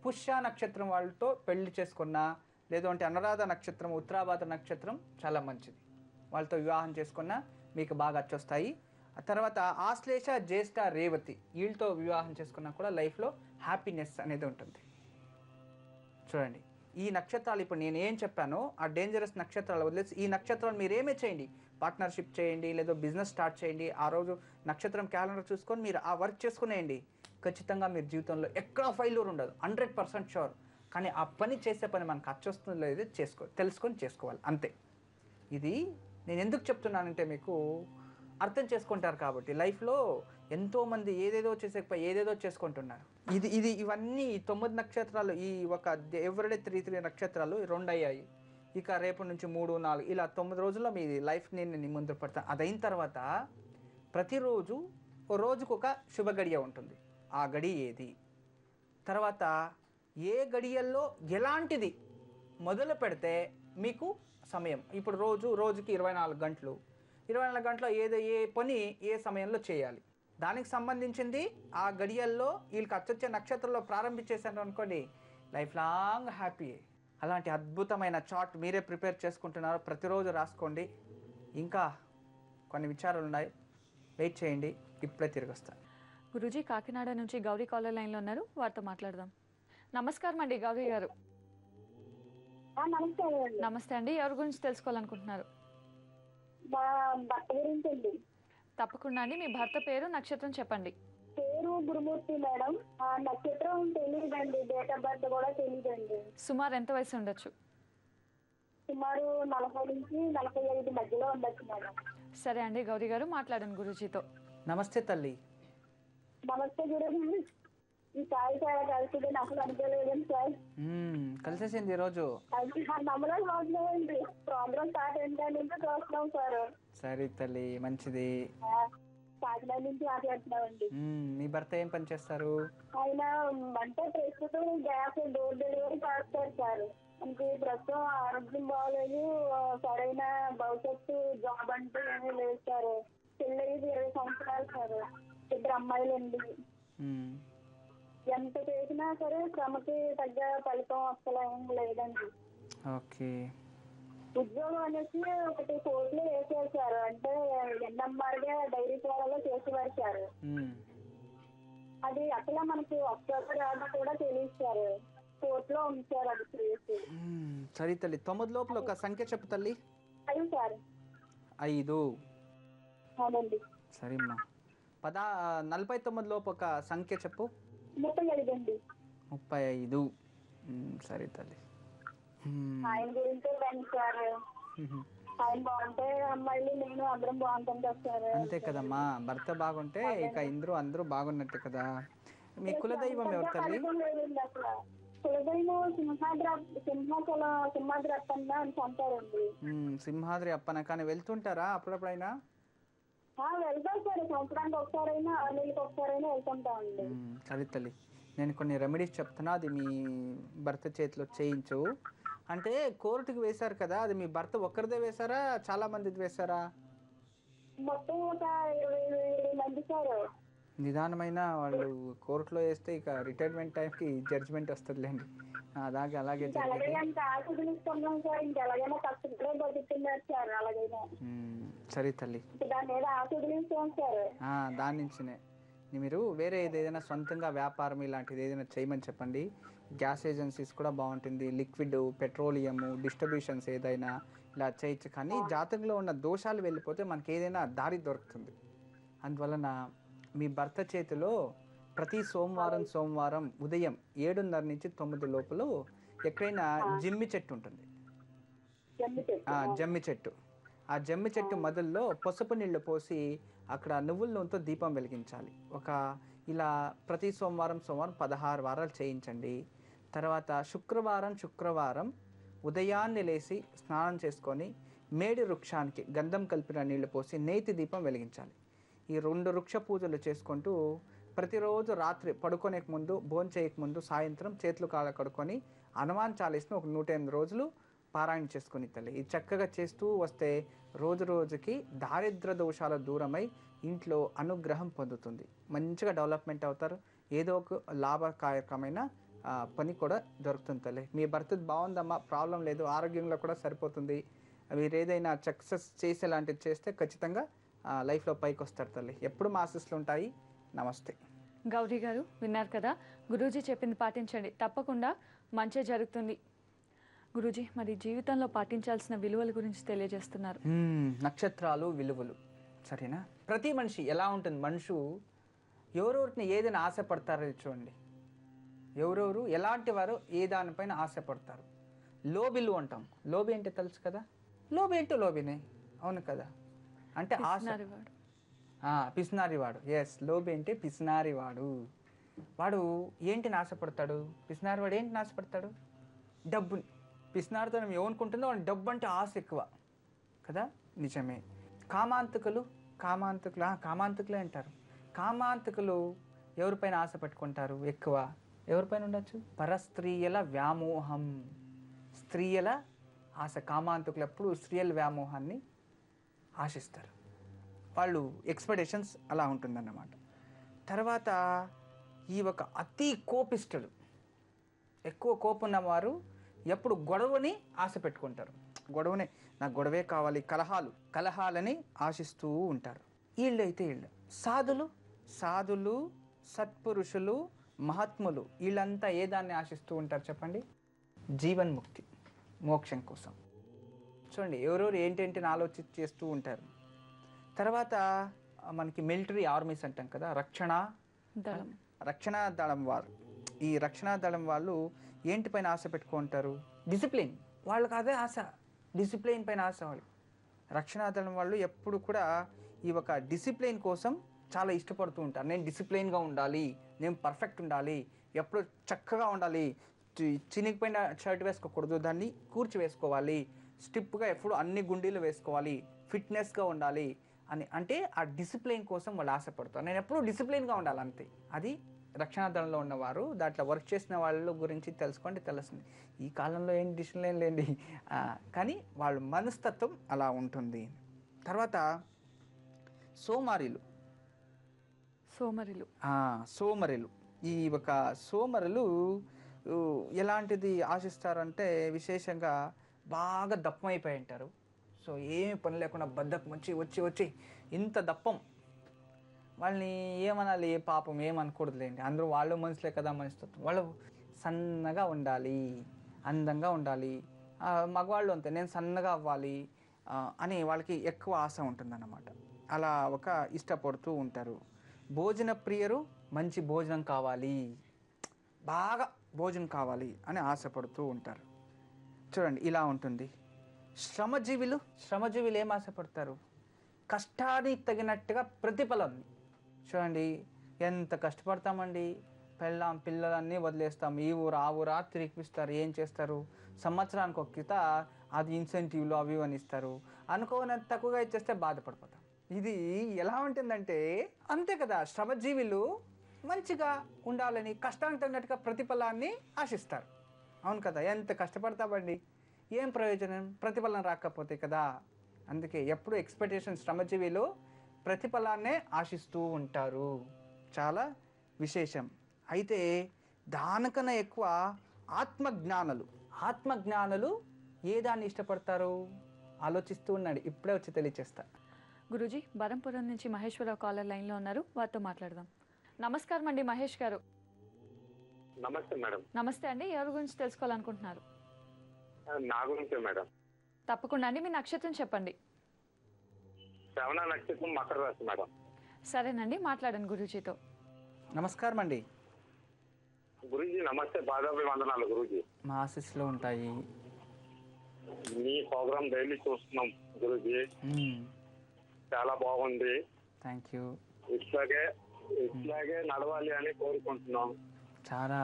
పుష్య నక్షత్రం వాళ్ళతో పెళ్లి చేసుకున్నా, లేదంటే అనురాధ నక్షత్రం, ఉత్తరాభాద్ర నక్షత్రం చాలా మంచిది, వాళ్ళతో వివాహం చేసుకున్నా మీకు బాగా వచ్చొస్తాయి. ఆ తర్వాత ఆశ్లేష, జ్యేష్ఠ, రేవతి వీళ్ళతో వివాహం చేసుకున్నా కూడా లైఫ్లో హ్యాపీనెస్ అనేది ఉంటుంది. చూడండి, ఈ నక్షత్రాలు ఇప్పుడు నేను ఏం చెప్పానో ఆ డేంజరస్ నక్షత్రాలు వదిలేసి ఈ నక్షత్రాలు మీరు ఏమే చేయండి, పార్ట్నర్షిప్ చేయండి, లేదా బిజినెస్ స్టార్ట్ చేయండి. ఆ రోజు నక్షత్రం క్యాలెండర్ చూసుకొని మీరు ఆ వర్క్ చేసుకునేయండి. ఖచ్చితంగా మీరు జీవితంలో ఎక్కడ ఫెయిల్యూర్ ఉండదు, 100% షూర్. కానీ ఆ పని చేసే పని మనకు అచ్చొస్తుందో లేదో తెలుసుకొని చేసుకోవాలి అంతే. ఇది నేను ఎందుకు చెప్తున్నానంటే మీకు అర్థం చేసుకుంటారు కాబట్టి. లైఫ్లో ఎంతోమంది ఏదేదో చేసేకపోయి ఏదేదో చేసుకుంటున్నారు. ఇవన్నీ 9 నక్షత్రాలు, ఈ ఒక ఎవ్రీడే 3 నక్షత్రాలు 2 అయ్యాయి. ఇక రేపు నుంచి 3, 4 ఇలా 9 రోజుల్లో మీ లైఫ్ని నేను ముందు పడతాను. అదైన తర్వాత ప్రతిరోజు ఓ రోజుకు ఒక శుభ గడియ ఉంటుంది. ఆ గడి ఏది, తర్వాత ఏ గడియల్లో ఎలాంటిది మొదలు పెడితే మీకు సమయం. ఇప్పుడు రోజుకి 24 గంటలు, 24 గంటలో ఏ పని ఏ సమయంలో చేయాలి, దానికి సంబంధించింది ఆ గడియల్లో వీళ్ళకి అచ్చొచ్చే నక్షత్రంలో ప్రారంభించేసారు అనుకోండి, లైఫ్ లాంగ్ హ్యాపీ. అలాంటి అద్భుతమైన చార్ట్ మీరే ప్రిపేర్ చేసుకుంటున్నారు, ప్రతిరోజు రాసుకోండి. ఇంకా కొన్ని విచారాలు ఉన్నాయి, వెయిట్ చేయండి, ఇప్పుడే తిరిగి వస్తాను. గురూజీ కాకినాడ నుంచి గౌరీ కాలర్ లైన్లో ఉన్నారు, వారితో మాట్లాడదాం. నమస్కారం అండి గౌరీ గారు. నమస్తే అండి, ఎవరి గురించి తెలుసుకోవాలనుకుంటున్నారు? భర్త గురించి అండి. తప్పకుండా అండి, మీ భర్త పేరు, నక్షత్రం చెప్పండి. పేరు గురుమూర్తి మేడం, నక్షత్రం తెలియదండి, డేట్ ఆఫ్ బర్త్ కూడా తెలియదండి. సుమారు ఎంత వయసు ఉండొచ్చు? సుమారు 40 నుంచి 45 మధ్యలో ఉండొచ్చు మేడం. సరే అండి గౌరీ గారు, మాట్లాడండి గురూజీతో. నమస్తే తల్లి. నమస్తే గురుజీ. ఈ సాయి సార్ కలిసి అసలు అనుకోలేదండి సార్. కలిసేసింది ఈరోజు. నమ్మలేదండి, ప్రోగ్రామ్ స్టార్ట్ ఏంటంటే చూస్తున్నాం సార్. సరే తల్లి, మంచిది. కాకినాడ నుంచి మాట్లాడుతున్నామండి. మీ భర్త ఏం పని చేస్తారు? ఆయన అంటే ప్రస్తుతం గ్యాస్ డోర్ డెలివరీ చేస్తారు సార్. మనకి ప్రస్తుతం ఆరోగ్యం బాగోలేదు, సరైన భవిష్యత్తు జాబ్ అంటే ఏమీ లేదు సార్. పెళ్ళి 20 సంవత్సరాలు సార్, 2 అమ్మాయిలండి. ఎంత చేసినా సరే శ్రమకి తగ్గ ఫలితం అసలు ఏం లేదండి. ఓకే. ఉద్యోగం అనేసి ఒకటి కోర్టులో వేసారు సార్, అంటే ఎన్ఎంఆర్గా డైరీ సేవలో చేసేవారు సార్. అది అసలు మనకి వస్తుందో రాదో కూడా తెలియదు సార్, కోర్టులో ఉంచారు అది చేసి. సరే తల్లి, 9 లోపల ఒక సంఖ్య చెప్పు తల్లి. 5 సార్. 5. అవునండి. సరేమ్మా. 49 లోపు ఒక సంఖ్య చెప్పు. 35 అండి. 35. సరే తల్లి. ఆయన గురించే రండి సార్, ఆయన బాగుంటే అమ్మాయిలు నేను అందరం బాగుంటాం కదా సార్. అంతే కదమ్మా, భర్త బాగుంటే ఇక అందరూ బాగున్నట్టే కదా. మీ కులదైవం ఎవరు తల్లి? లేదండి అసలు. కులదైవం సింహాద్రి అప్పన్న అని అంటారండి. సింహాద్రి అప్పన. కానీ వెళ్తుంటారా అప్పుడప్పుడైనా? వెళ్తాం సార్, సంవత్సరానికి ఒకసారైనా 6 నెలలకు ఒకసారైనా వెళ్తుంటామండి. సరే తల్లి, నేను కొన్ని రెమెడీస్ చెప్తున్నా, అది మీ భర్త చేతిలో చేయించు. అంటే కోర్టుకి వేశారు కదా, అది మీ భర్త ఒక్కరిదే వేశారా చాలా మందిది వేశారా? మొత్తం ఒక 20 మంది సార్. నిదానమైన వాళ్ళు కోర్టులో వేస్తే ఇక రిటైర్మెంట్ టైంకి జడ్జిమెంట్ వస్తుందిలేండి. అలాగే ఆశీర్వదిస్తున్నాం సార్, ఇంకెలాగైనా కష్టపడే బతుకుతున్నారు సార్. అలాగైనా సరే తల్లి, దాని మీద ఆశీర్వదిస్తాం సార్. దాని నుంచినే మీరు వేరే ఏదైనా సొంతంగా వ్యాపారం ఇలాంటిది ఏదైనా చేయమని చెప్పండి. గ్యాస్ ఏజెన్సీస్ కూడా బాగుంటుంది, లిక్విడ్ పెట్రోలియము డిస్ట్రిబ్యూషన్స్ ఏదైనా ఇలా చేయొచ్చు. కానీ జాతకంలో ఉన్న దోషాలు వెళ్ళిపోతే మనకి ఏదైనా దారి దొరుకుతుంది. అందువలన మీ భర్త చేతిలో ప్రతి సోమవారం ఉదయం 7:30 నుంచి 9 లోపల ఎక్కడైనా జమ్మి చెట్టు ఉంటుంది. జమ్మి చెట్టు, ఆ జమ్మి చెట్టు మొదల్లో పసుపు నీళ్లు పోసి అక్కడ నువ్వుల నూనెతో దీపం వెలిగించాలి. ఇలా ప్రతి సోమవారం 16 వారాలు చేయించండి. తర్వాత శుక్రవారం ఉదయాన్నే లేచి స్నానం చేసుకొని మేడి వృక్షానికి గంధం కలిపిన నీళ్లు పోసి నేతి దీపం వెలిగించాలి. ఈ 2 వృక్ష పూజలు చేసుకుంటూ ప్రతిరోజు రాత్రి పడుకునే ముందు, భోజనం చేయకముందు సాయంత్రం చేతులు కాళ్ళ కడుక్కొని హనుమాన్ చాలీస్ను ఒక 108 రోజులు పారాయణ చేసుకుని తల్లి. ఇది చక్కగా చేస్తూ వస్తే రోజుకి దారిద్ర దోషాల దూరమై ఇంట్లో అనుగ్రహం పొందుతుంది. మంచిగా డెవలప్మెంట్ అవుతారు. ఏదో ఒక లాభకారకమైన పని కూడా దొరుకుతుంది తల్లి. మీ భర్త బాగుందమ్మా, ప్రాబ్లం లేదు, ఆరోగ్యంలో కూడా సరిపోతుంది. మీరు ఏదైనా సక్సెస్ చేసేలాంటిది చేస్తే ఖచ్చితంగా లైఫ్లో పైకి వస్తారు తల్లి. ఎప్పుడు మా ఆశీస్సులు ఉంటాయి. నమస్తే. గౌరీ గారు విన్నారు కదా, గురూజీ చెప్పింది పాటించండి, తప్పకుండా మంచి జరుగుతుంది. గురూజీ, మరి జీవితంలో పాటించాల్సిన విలువల గురించి తెలియజేస్తున్నారు. నక్షత్రాలు, విలువలు, సరేనా? ప్రతి మనిషి ఎలా ఉంటుంది, మనుషు ఎవరెవరిని ఏదైనా ఆశపడతారో చూడండి. ఎవరెవరు ఎలాంటి వారు ఏ దానిపైన ఆశపడతారు. లోబిలు అంటాం. లోబి అంటే తెలుసు కదా, లోబి అంటే లోబినే, అవును కదా? అంటే ఆశ. పిసినారివాడు. ఎస్, లోబి అంటే పిసినారివాడు. వాడు ఏంటిని ఆశపడతాడు? పిసినారివాడు ఏంటిని ఆశపడతాడు? డబ్బుని. పిసినారితనం ఏమనుకుంటుందో వాడు డబ్బు అంటే ఆశ ఎక్కువ కదా, నిజమే. కామాంతకులే అంటారు. కామాంతకులు ఎవరిపైన ఆశ పెట్టుకుంటారు ఎక్కువ? ఎవరిపైన ఉండొచ్చు? పరస్త్రీయల వ్యామోహం, స్త్రీల ఆశ. కామాంతకులు ఎప్పుడు స్త్రీల వ్యామోహాన్ని ఆశిస్తారు. వాళ్ళు ఎక్స్పెక్టేషన్స్ అలా ఉంటుందన్నమాట. తర్వాత ఈ ఒక అతి కోపిష్ఠులు, ఎక్కువ కోపం ఉన్నవారు ఎప్పుడు గొడవని ఆశ పెట్టుకుంటారు. గొడవనే, నాకు గొడవే కావాలి, కలహాలని ఆశిస్తూ ఉంటారు. వీళ్ళు సాధులు, సత్పురుషులు, మహాత్ములు, వీళ్ళంతా ఏ దాన్ని ఆశిస్తూ ఉంటారు చెప్పండి? జీవన్ముక్తి, మోక్షం కోసం. చూడండి, ఎవరెవరు ఏంటేంటిని ఆలోచించి చేస్తూ ఉంటారు. తర్వాత మనకి మిలిటరీ ఆర్మీస్ అంటాం కదా, రక్షణ దళం వారు. ఈ రక్షణ దళం వాళ్ళు ఏంటి పైన ఆశ పెట్టుకుంటారు? డిసిప్లిన్. వాళ్ళకి అదే ఆశ, డిసిప్లిన్ పైన ఆశ. వాళ్ళు రక్షణ దళం వాళ్ళు ఎప్పుడు కూడా ఈ ఒక డిసిప్లిన్ కోసం చాలా ఇష్టపడుతూ ఉంటారు. నేను డిసిప్లిన్గా ఉండాలి, నేను పర్ఫెక్ట్ ఉండాలి, ఎప్పుడు చక్కగా ఉండాలి, చినిగిపోయిన షర్ట్ వేసుకోకూడదు, దాన్ని కూర్చి వేసుకోవాలి, స్టిప్గా ఎప్పుడు అన్ని గుండీలు వేసుకోవాలి, ఫిట్నెస్గా ఉండాలి, అని అంటే ఆ డిసిప్లిన్ కోసం వాళ్ళు ఆశపడతారు. నేను ఎప్పుడూ డిసిప్లిన్గా ఉండాలి అంతే. అది రక్షణ దళంలో ఉన్నవారు దాంట్లో వర్క్ చేసిన వాళ్ళ గురించి తెలుసుకోండి, తెలుస్తుంది. ఈ కాలంలో ఏం డిసిప్లిన్ లేండి, కానీ వాళ్ళ మనస్తత్వం అలా ఉంటుంది. తర్వాత సోమారిలు. సోమరులు ఈ ఒక సోమరులు ఎలాంటిది ఆశిస్తారంటే విశేషంగా బాగా దప్పమైపోయి ఉంటారు. సో ఏమి పని లేకుండా బద్ధకం వచ్చి ఇంత దప్పం. వాళ్ళని ఏమనాలి, పాపం ఏమనకూడదులేండి, అందరూ వాళ్ళు మనుషులే కదా, మనిషితత్వం. వాళ్ళు సన్నగా ఉండాలి, అందంగా ఉండాలి. మగవాళ్ళు అంతే, నేను సన్నగా అవ్వాలి అని వాళ్ళకి ఎక్కువ ఆశ ఉంటుందన్నమాట. అలా ఒక ఇష్టపడుతూ ఉంటారు. భోజన ప్రియరు, మంచి భోజనం కావాలి, బాగా భోజనం కావాలి అని ఆశపడుతూ ఉంటారు. చూడండి ఇలా ఉంటుంది. శ్రమజీవులు ఏం ఆశపడతారు? కష్టానికి తగినట్టుగా ప్రతిఫలం. చూడండి ఎంత కష్టపడతామండి, పిల్లలన్నీ వదిలేస్తాం, ఈ ఊరు ఆ ఊరా తిరిగిపిస్తారు. ఏం చేస్తారు, సంవత్సరానికి ఒక్కిత అది ఇన్సెంటివ్లు అవి అని ఇస్తారు. అనుకోనంత తక్కువగా ఇచ్చేస్తే బాధపడిపోతాం. ఇది ఎలా ఉంటుందంటే అంతే కదా, శ్రమజీవులు మంచిగా ఉండాలని కష్టానికి తగినట్టుగా ప్రతిఫలాన్ని ఆశిస్తారు. అవును కదా, ఎంత కష్టపడతామండి, ఏం ప్రయోజనం, ప్రతిఫలం రాకపోతే కదా. అందుకే ఎప్పుడు ఎక్స్పెక్టేషన్, శ్రమజీవిలో ప్రతిఫలాన్నే ఆశిస్తూ ఉంటారు. చాలా విశేషం. అయితే దానికన్నా ఎక్కువ ఆత్మజ్ఞానులు ఏ దాన్ని ఇష్టపడతారు ఆలోచిస్తూ ఉన్నాడు. ఇప్పుడే వచ్చి తెలియచేస్తా. గురూజీ, బరంపురం నుంచి మహేశ్వరరావు కాలర్ లైన్లో ఉన్నారు, వారితో మాట్లాడదాం. నమస్కారం అండి మహేష్ గారు. నమస్తే మేడం. నమస్తే అండి, ఎవరి గురించి తెలుసుకోవాలనుకుంటున్నారు? నా గురించే మేడం. తప్పకుండా అండి, మీ నక్షత్రం చెప్పండి. శ్రవణ నక్షత్రం మకర రాశి మేడం. సరేనండి, మాట్లాడండి గురూజీతో. నమస్కారం అండి. గురూజీ నమస్తే, పాదాభివందనాలు గురూజీ. మా ఆశీస్సులో ఉంటాయి. మీ ప్రోగ్రామ్ డైలీ చూస్తున్నాం గురూజీ, చాలా బాగుంది. Thank you. ఇట్లాగే నడవాలి అని కోరుకుంటున్నాం. చాలా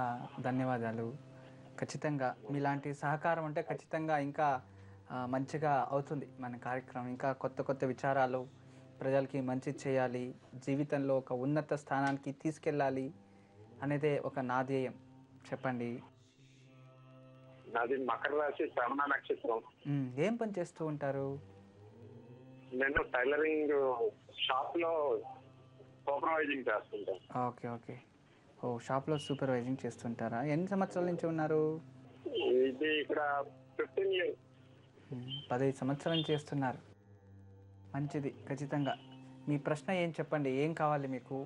ధన్యవాదాలు. ఖచ్చితంగా మీలాంటి సహకారం ఉంటే ఖచ్చితంగా ఇంకా మంచిగా అవుతుంది మన కార్యక్రమం. ఇంకా కొత్త విచారాలు, ప్రజలకి మంచి చేయాలి, జీవితంలో ఒక ఉన్నత స్థానానికి తీసుకెళ్ళాలి అనేదే ఒక నా ధ్యేయం. చెప్పండి. నాది మకర రాశి, శ్రవణ నక్షత్రం. ఏం పని చేస్తూ ఉంటారు? నేను టైలరింగ్ షాప్ లో సూపర్వైజింగ్ చేస్తుంటాను. ఓకే. ఓ, షాప్లో సూపర్వైజింగ్ చేస్తుంటారా? ఎన్ని సంవత్సరాల నుంచి ఉన్నారు? ఇది ఇక్కడ 15 years. 15 సంవత్సరాలు చేస్తున్నారు. మంచిది. ఖచ్చితంగా మీ ప్రశ్న ఏం చెప్పండి, ఏం కావాలి మీకు,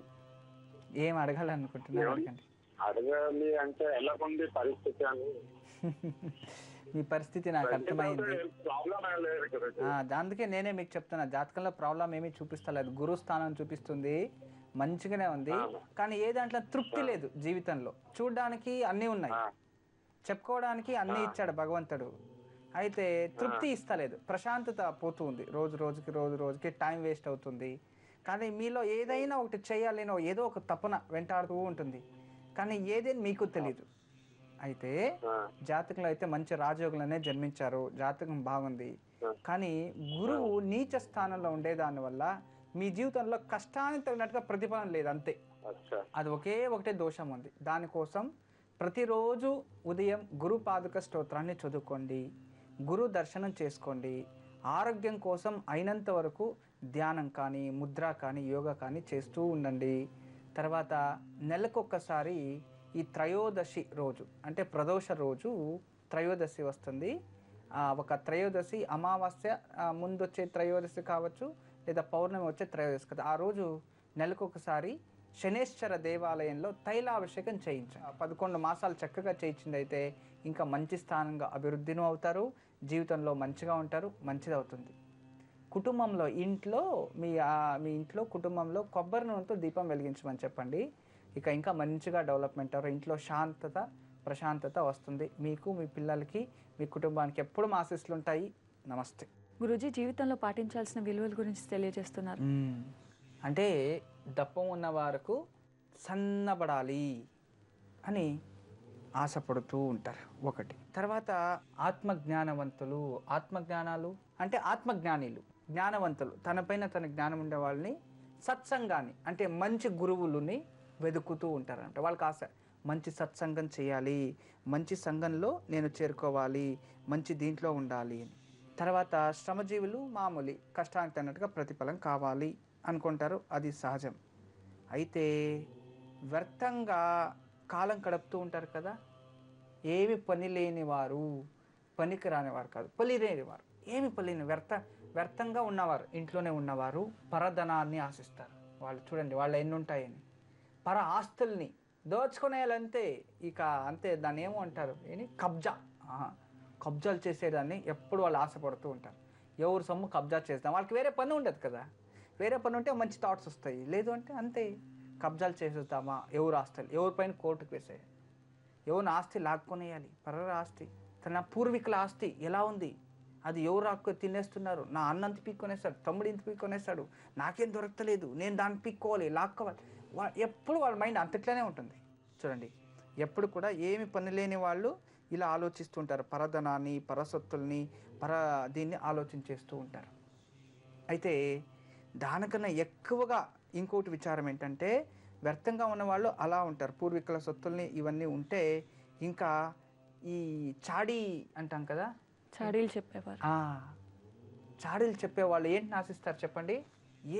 ఏం అడగాలనుకుంటున్నారు అడగండి. అడగాలి అంటే ఎలా ఉంది పరిస్థితి అని. మీ పరిస్థితి నాకు అర్థమైంది. అందుకే నేనే మీకు చెప్తున్నా, జాతకంలో ప్రాబ్లం ఏమీ చూపిస్తలేదు, గురు స్థానం చూపిస్తుంది, మంచిగానే ఉంది. కానీ ఏ దాంట్లో తృప్తి లేదు జీవితంలో. చూడడానికి అన్నీ ఉన్నాయి, చెప్పుకోవడానికి అన్నీ ఇచ్చాడు భగవంతుడు, అయితే తృప్తి ఇస్తలేదు. ప్రశాంతత పోతుంది, రోజు రోజుకి టైం వేస్ట్ అవుతుంది. కానీ మీలో ఏదైనా ఒకటి చేయాలని ఏదో ఒక తపన వెంటాడుతూ ఉంటుంది, కానీ ఏదేని మీకు తెలియదు. అయితే జాతకంలో అయితే మంచి రాజయోగులనే జన్మించారు, జాతకం బాగుంది. కానీ గురువు నీచ స్థానంలో ఉండేదాని వల్ల మీ జీవితంలో కష్టానికి తగినట్టుగా ప్రతిఫలం లేదు, అంతే. అది ఒకటే దోషం ఉంది. దానికోసం ప్రతిరోజు ఉదయం గురు పాదుక స్తోత్రాన్ని చదువుకోండి, గురు దర్శనం చేసుకోండి. ఆరోగ్యం కోసం అయినంత వరకు ధ్యానం కానీ, ముద్ర కానీ, యోగా కానీ చేస్తూ ఉండండి. తర్వాత నెలకొక్కసారి ఈ త్రయోదశి రోజు, అంటే ప్రదోష రోజు త్రయోదశి వస్తుంది. ఒక త్రయోదశి అమావాస్య ముందు వచ్చే త్రయోదశి కావచ్చు, లేదా పౌర్ణమి వచ్చే త్రయోదశి కదా, ఆ రోజు నెలకొకసారి శనేశ్వర దేవాలయంలో తైలాభిషేకం చేయించాం. 11 మాసాలు చక్కగా చేయించింది అయితే ఇంకా మంచి స్థానంగా అభివృద్ధిని అవుతారు, జీవితంలో మంచిగా ఉంటారు, మంచిది అవుతుంది. కుటుంబంలో మీ ఇంట్లో కుటుంబంలో కొబ్బరి నూనెతో దీపం వెలిగించమని చెప్పండి. ఇంకా మంచిగా డెవలప్మెంట్ అవుతారు, ఇంట్లో ప్రశాంతత వస్తుంది. మీకు, మీ పిల్లలకి, మీ కుటుంబానికి ఎప్పుడు ఆశీస్సులు ఉంటాయి. నమస్తే. గురూజీ, జీవితంలో పాటించాల్సిన విలువల గురించి తెలియజేస్తున్నారు. అంటే దప్పం ఉన్న వారికి సన్నబడాలి అని ఆశపడుతూ ఉంటారు ఒకటి. తర్వాత ఆత్మజ్ఞానవంతులు, ఆత్మజ్ఞానాలు అంటే ఆత్మజ్ఞానిలు, జ్ఞానవంతులు, తనపైన తన జ్ఞానం ఉండే వాళ్ళని, సత్సంగాన్ని అంటే మంచి గురువులని వెతుకుతూ ఉంటారంట. వాళ్ళకి ఆశ మంచి సత్సంగం చేయాలి, మంచి సంఘంలో నేను చేరుకోవాలి, మంచి దీంట్లో ఉండాలి అని. తర్వాత శ్రమజీవులు మామూలు కష్టానికి తగినట్టుగా ప్రతిఫలం కావాలి అనుకుంటారు, అది సహజం. అయితే వ్యర్థంగా కాలం గడుపుతూ ఉంటారు కదా, ఏమి పని లేని వారు, పనికి రానివారు కాదు, పని లేనివారు, ఏమి పని వ్యర్థంగా ఉన్నవారు, ఇంట్లోనే ఉన్నవారు పరధనాన్ని ఆశిస్తారు. వాళ్ళు చూడండి వాళ్ళు ఎన్ని ఉంటాయని, పర ఆస్తుల్ని దోచుకునేయాలంతే, ఇక అంతే. దాన్ని ఏమో అంటారు, కబ్జాలు చేసేదాన్ని ఎప్పుడు వాళ్ళు ఆశపడుతూ ఉంటారు. ఎవరు సొమ్ము కబ్జా చేస్తాం, వాళ్ళకి వేరే పని ఉండదు కదా, వేరే పని ఉంటే మంచి థాట్స్ వస్తాయి, లేదు అంటే అంతే కబ్జాలు చేసేద్దామా, ఎవరు ఆస్తులు ఎవరిపైన కోర్టుకు వేసేయాలి, ఎవరిని ఆస్తి లాక్కొనేయాలి, పర్ర ఆస్తి, తన పూర్వీకుల ఆస్తి ఎలా ఉంది అది ఎవరు ఆక్కు తినేస్తున్నారు, నా అన్నంత పీక్కొనేస్తాడు, తమ్ముడు ఇంత పీక్కొనేస్తాడు, నాకేం దొరకలేదు, నేను దాన్ని పీక్కోవాలి, లాక్కోవాలి. ఎప్పుడు వాళ్ళ మైండ్ అంతట్లోనే ఉంటుంది. చూడండి ఎప్పుడు కూడా ఏమి పని లేని వాళ్ళు ఇలా ఆలోచిస్తుంటారు, పరధనాన్ని, పరసొత్తుల్ని, దీన్ని ఆలోచించేస్తూ ఉంటారు. అయితే దానికన్నా ఎక్కువగా ఇంకోటి విచారం ఏంటంటే, వ్యర్థంగా ఉన్నవాళ్ళు అలా ఉంటారు, పూర్వీకుల సొత్తుల్ని ఇవన్నీ ఉంటే. ఇంకా ఈ చాడీ అంటాం కదా, చాడీలు చెప్పేవారు, చాడీలు చెప్పేవాళ్ళు ఏంటి ఆశిస్తారు చెప్పండి,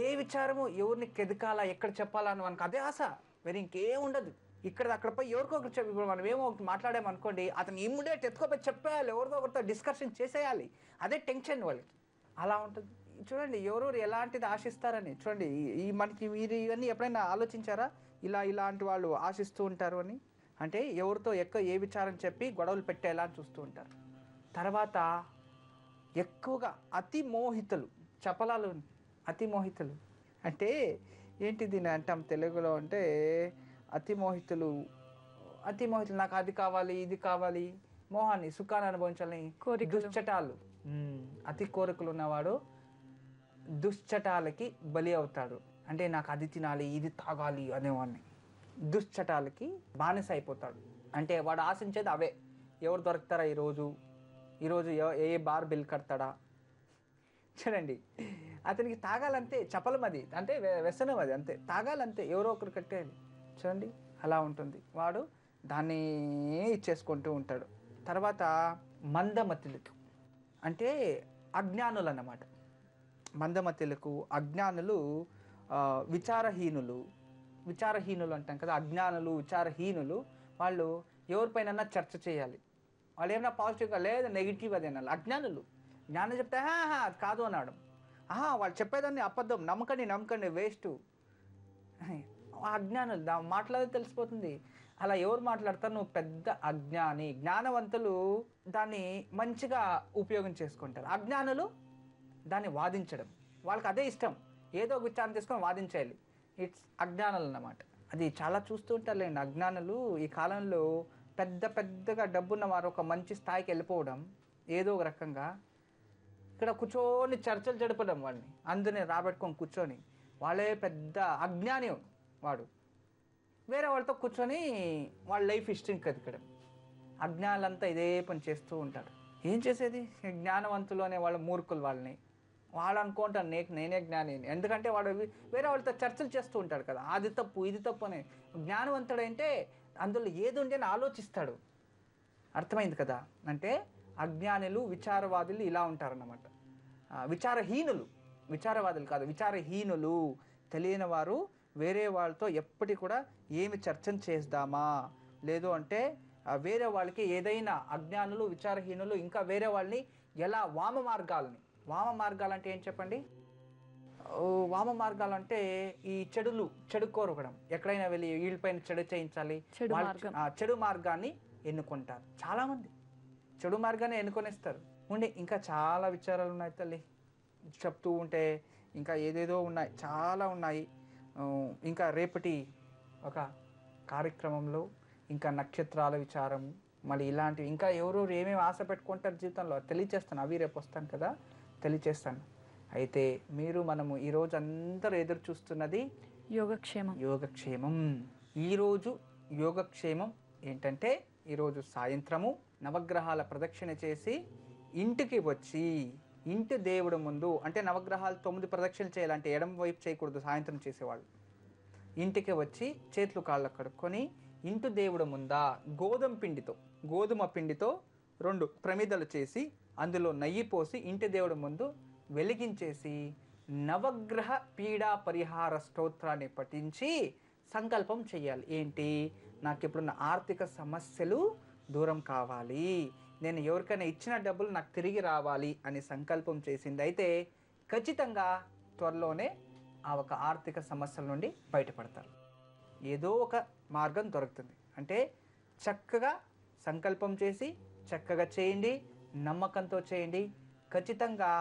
ఏ విచారము ఎవరిని కెదకాలా, ఎక్కడ చెప్పాలా అని మనకు అదే ఆశ, వేరే ఇంకేం ఉండదు. ఇక్కడ అక్కడ పోయి ఎవరికొకరు చెప్పి, ఇప్పుడు మనం ఏమో ఒకటి మాట్లాడామనుకోండి, అతను ఇమ్మీడియట్ ఎత్తుకోపోయి చెప్పేయాలి, ఎవరితో ఒకరితో డిస్కషన్ చేసేయాలి, అదే టెన్షన్ వాళ్ళకి, అలా ఉంటుంది. చూడండి ఎవరెవరు ఎలాంటిది ఆశిస్తారని. చూడండి ఈ మనకి మీరు ఇవన్నీ ఎప్పుడైనా ఆలోచించారా, ఇలాంటి వాళ్ళు ఆశిస్తూ ఉంటారు అని. అంటే ఎవరితో ఏ విచారం చెప్పి గొడవలు పెట్టేలా అని చూస్తూ ఉంటారు. తర్వాత ఎక్కువగా అతి మోహితులు, చపలాలు, అతి మోహితులు అంటే ఏంటి దీన్ని అంటాం తెలుగులో అంటే, అతి మోహితులు నాకు అది కావాలి ఇది కావాలి, మోహాన్ని సుఖాన్ని అనుభవించాలని, దుశ్చటాలు, అతి కోరికలు ఉన్నవాడు దుశ్చటాలకి బలి అవుతాడు. అంటే నాకు అది తినాలి ఇది తాగాలి అనేవాడిని, దుశ్చటాలకి బానిస అయిపోతాడు. అంటే వాడు ఆశించేది అవే, ఎవరు దొరుకుతారా ఈరోజు ఏ బార్ బిల్ కడతాడా. చూడండి అతనికి తాగాలంతే, చపలం అది, అంటే వ్యసనం అది, అంతే తాగాలంతే, ఎవరో ఒకరు కట్టేయాలి. చూడండి అలా ఉంటుంది, వాడు దాన్ని ఇచ్చేసుకుంటూ ఉంటాడు. తర్వాత మందమతులకు అంటే అజ్ఞానులు అన్నమాట. మందమతులకు అజ్ఞానులు, విచారహీనులు అంటాం కదా, అజ్ఞానులు విచారహీనులు. వాళ్ళు ఎవరిపైన చర్చ చేయాలి, వాళ్ళు ఏమైనా పాజిటివ్గా లేదు నెగిటివ్ అది అనాలి. అజ్ఞానులు జ్ఞానం చెప్తే అది కాదు అన్నాడు, వాళ్ళు చెప్పేదాన్ని అబద్ధం, నమ్మకండి వేస్ట్. అజ్ఞానులు మాట్లాడితే తెలిసిపోతుంది, అలా ఎవరు మాట్లాడతారు, నువ్వు పెద్ద అజ్ఞాని. జ్ఞానవంతులు దాన్ని మంచిగా ఉపయోగం చేసుకుంటారు, అజ్ఞానులు దాన్ని వాదించడం, వాళ్ళకి అదే ఇష్టం, ఏదో ఒక విచారం తీసుకొని వాదించేయాలి. ఇట్స్ అజ్ఞానులు అన్నమాట. అది చాలా చూస్తూ ఉంటారులేండి. అజ్ఞానులు ఈ కాలంలో పెద్దగా డబ్బున్న వారు ఒక మంచి స్థాయికి వెళ్ళిపోవడం, ఏదో ఒక రకంగా ఇక్కడ కూర్చొని చర్చలు జరపడం, వాళ్ళని అందరినీ రాబెట్టుకొని కూర్చొని, వాళ్ళే పెద్ద అజ్ఞాని. వాడు వేరే వాళ్ళతో కూర్చొని వాళ్ళ లైఫ్ హిస్టరీని కదకడం. అజ్ఞానులంతా ఇదే పని చేస్తూ ఉంటారు. ఏం చేసేది, జ్ఞానవంతులు అనే వాళ్ళ మూర్ఖులు, వాళ్ళు అనుకుంటారు నేనే జ్ఞాని, ఎందుకంటే వాడు వేరే వాళ్ళతో చర్చలు చేస్తూ ఉంటాడు కదా, అది తప్పు ఇది తప్పు అని. జ్ఞానవంతుడు అంటే అందులో ఏది ఉంటే అని ఆలోచిస్తాడు. అర్థమైంది కదా. అంటే అజ్ఞానులు విచారవాదులు ఇలా ఉంటారన్నమాట. విచారవాదులు కాదు, విచారహీనులు, తెలియని వారు వేరే వాళ్ళతో ఎప్పటి కూడా ఏమి చర్చను చేద్దామా, లేదు అంటే వేరే వాళ్ళకి ఏదైనా, అజ్ఞానులు విచారహీనులు ఇంకా వేరే వాళ్ళని ఎలా వామ మార్గాలు అంటే ఏం చెప్పండి. వామ మార్గాలు అంటే ఈ చెడు కోరకడం, ఎక్కడైనా వెళ్ళి వీళ్ళపైన చెడు చేయించాలి, చెడు మార్గాన్ని ఎన్నుకుంటారు. చాలామంది చెడు మార్గాన్ని ఎన్నుకొనేస్తారు. ఇంకా చాలా విచారాలు ఉన్నాయి తల్లి, చెప్తూ ఉంటే ఇంకా ఏదేదో ఉన్నాయి, చాలా ఉన్నాయి. ఇంకా రేపటి ఒక కార్యక్రమంలో ఇంకా నక్షత్రాల విచారం, మళ్ళీ ఇలాంటివి ఇంకా ఎవరెవరు ఏమేమి ఆశ పెట్టుకుంటారు జీవితంలో తెలియచేస్తాను, అవి రేపు వస్తాను కదా తెలియచేస్తాను. అయితే మనము ఈరోజు అందరూ ఎదురు చూస్తున్నది యోగక్షేమం. ఈరోజు యోగక్షేమం ఏంటంటే, ఈరోజు సాయంత్రము నవగ్రహాల ప్రదక్షిణ చేసి ఇంటికి వచ్చి ఇంటి దేవుడు ముందు, అంటే నవగ్రహాలు 9 ప్రదక్షిణలు చేయాలంటే ఎడమ వైపు చేయకూడదు సాయంత్రం చేసేవాళ్ళు. ఇంటికి వచ్చి చేతులు కాళ్ళు కడుక్కొని ఇంటి దేవుడు ముందా గోధుమ పిండితో 2 ప్రమిదలు చేసి అందులో నెయ్యి పోసి ఇంటి దేవుడి ముందు వెలిగించేసి నవగ్రహ పీడా పరిహార స్తోత్రాన్ని పఠించి సంకల్పం చేయాలి. ఏంటి? నాకు ఇప్పుడున్న ఆర్థిక సమస్యలు దూరం కావాలి, నేను ఎవరికైనా ఇచ్చిన డబ్బులు నాకు తిరిగి రావాలి అని సంకల్పం చేసింది అయితే ఖచ్చితంగా త్వరలోనే ఆ ఒక ఆర్థిక సమస్యల నుండి బయటపడతారు. ఏదో ఒక మార్గం దొరుకుతుంది. అంటే చక్కగా సంకల్పం చేసి చక్కగా చేయండి, నమ్మకంతో చేయండి. ఖచ్చితంగా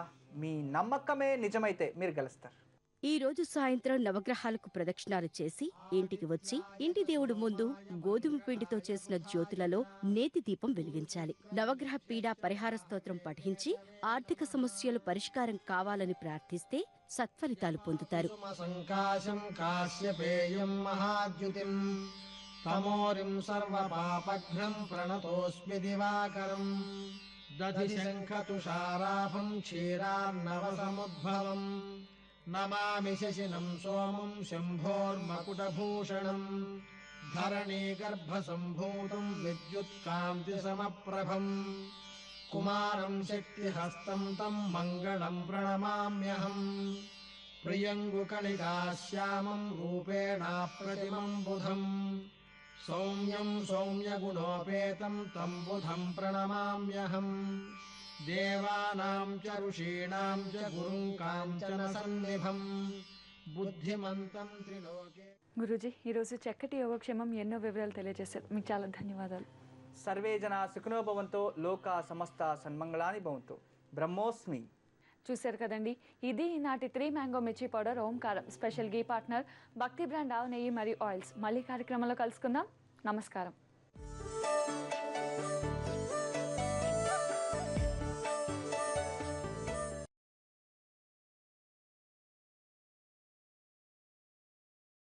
మీ నమ్మకమే నిజమైతే మీరు గెలుస్తారు. ఈ రోజు సాయంత్రం నవగ్రహాలకు ప్రదక్షిణాలు చేసి ఇంటికి వచ్చి ఇంటి దేవుడు ముందు గోధుమ పిండితో చేసిన జ్యోతులలో నేతి దీపం వెలిగించాలి. నవగ్రహ పీడా పరిహార స్తోత్రం పఠించి ఆర్థిక సమస్యలు పరిష్కారం కావాలని ప్రార్థిస్తే సత్ఫలితాలు పొందుతారు. తమోరిం సర్వపాపఘ్నం ప్రణతోస్మి దివాకరం దధిశంఖతుషారాభం క్షీరార్ణవసముద్భవం నమామి శశినం సోమం శంభోర్మకుటభూషణం ధరణీగర్భసంభూతం విద్యుత్కాంతిసమప్రభం కుమారం శక్తిహస్తం తం మంగళం ప్రణమామ్యహం ప్రియంగుకళికాశ్యామం రూపేణాప్రతిమం బుధం సౌమ్యం సౌమ్యగుణోపేతం తం బుధం ప్రణమామ్యహం దేవానాం చ ఋషీణాం చ గురుం కాంచన సన్నిభం బుద్ధిమంతం త్రిలోకే. గురూజీ, ఈరోజు చక్కటి యోగక్షేమం ఎన్నో వివరాలు తెలియజేశారు. మీకు చాలా ధన్యవాదాలు. సర్వే జనా సుఖినో భవంతో లోకా సమస్త సన్మంగళాని భవంతో. బ్రహ్మోస్మి. చూశారు కదండి, ఇది ఈనాటి 3 మ్యాంగో మిర్చి పౌడర్ ఓంకారం స్పెషల్ గీ పార్ట్నర్ భక్తి బ్రాండ్ ఆవు నెయ్యి మరియు ఆయిల్స్. మళ్ళీ కార్యక్రమంలో కలుసుకుందాం. నమస్కారం.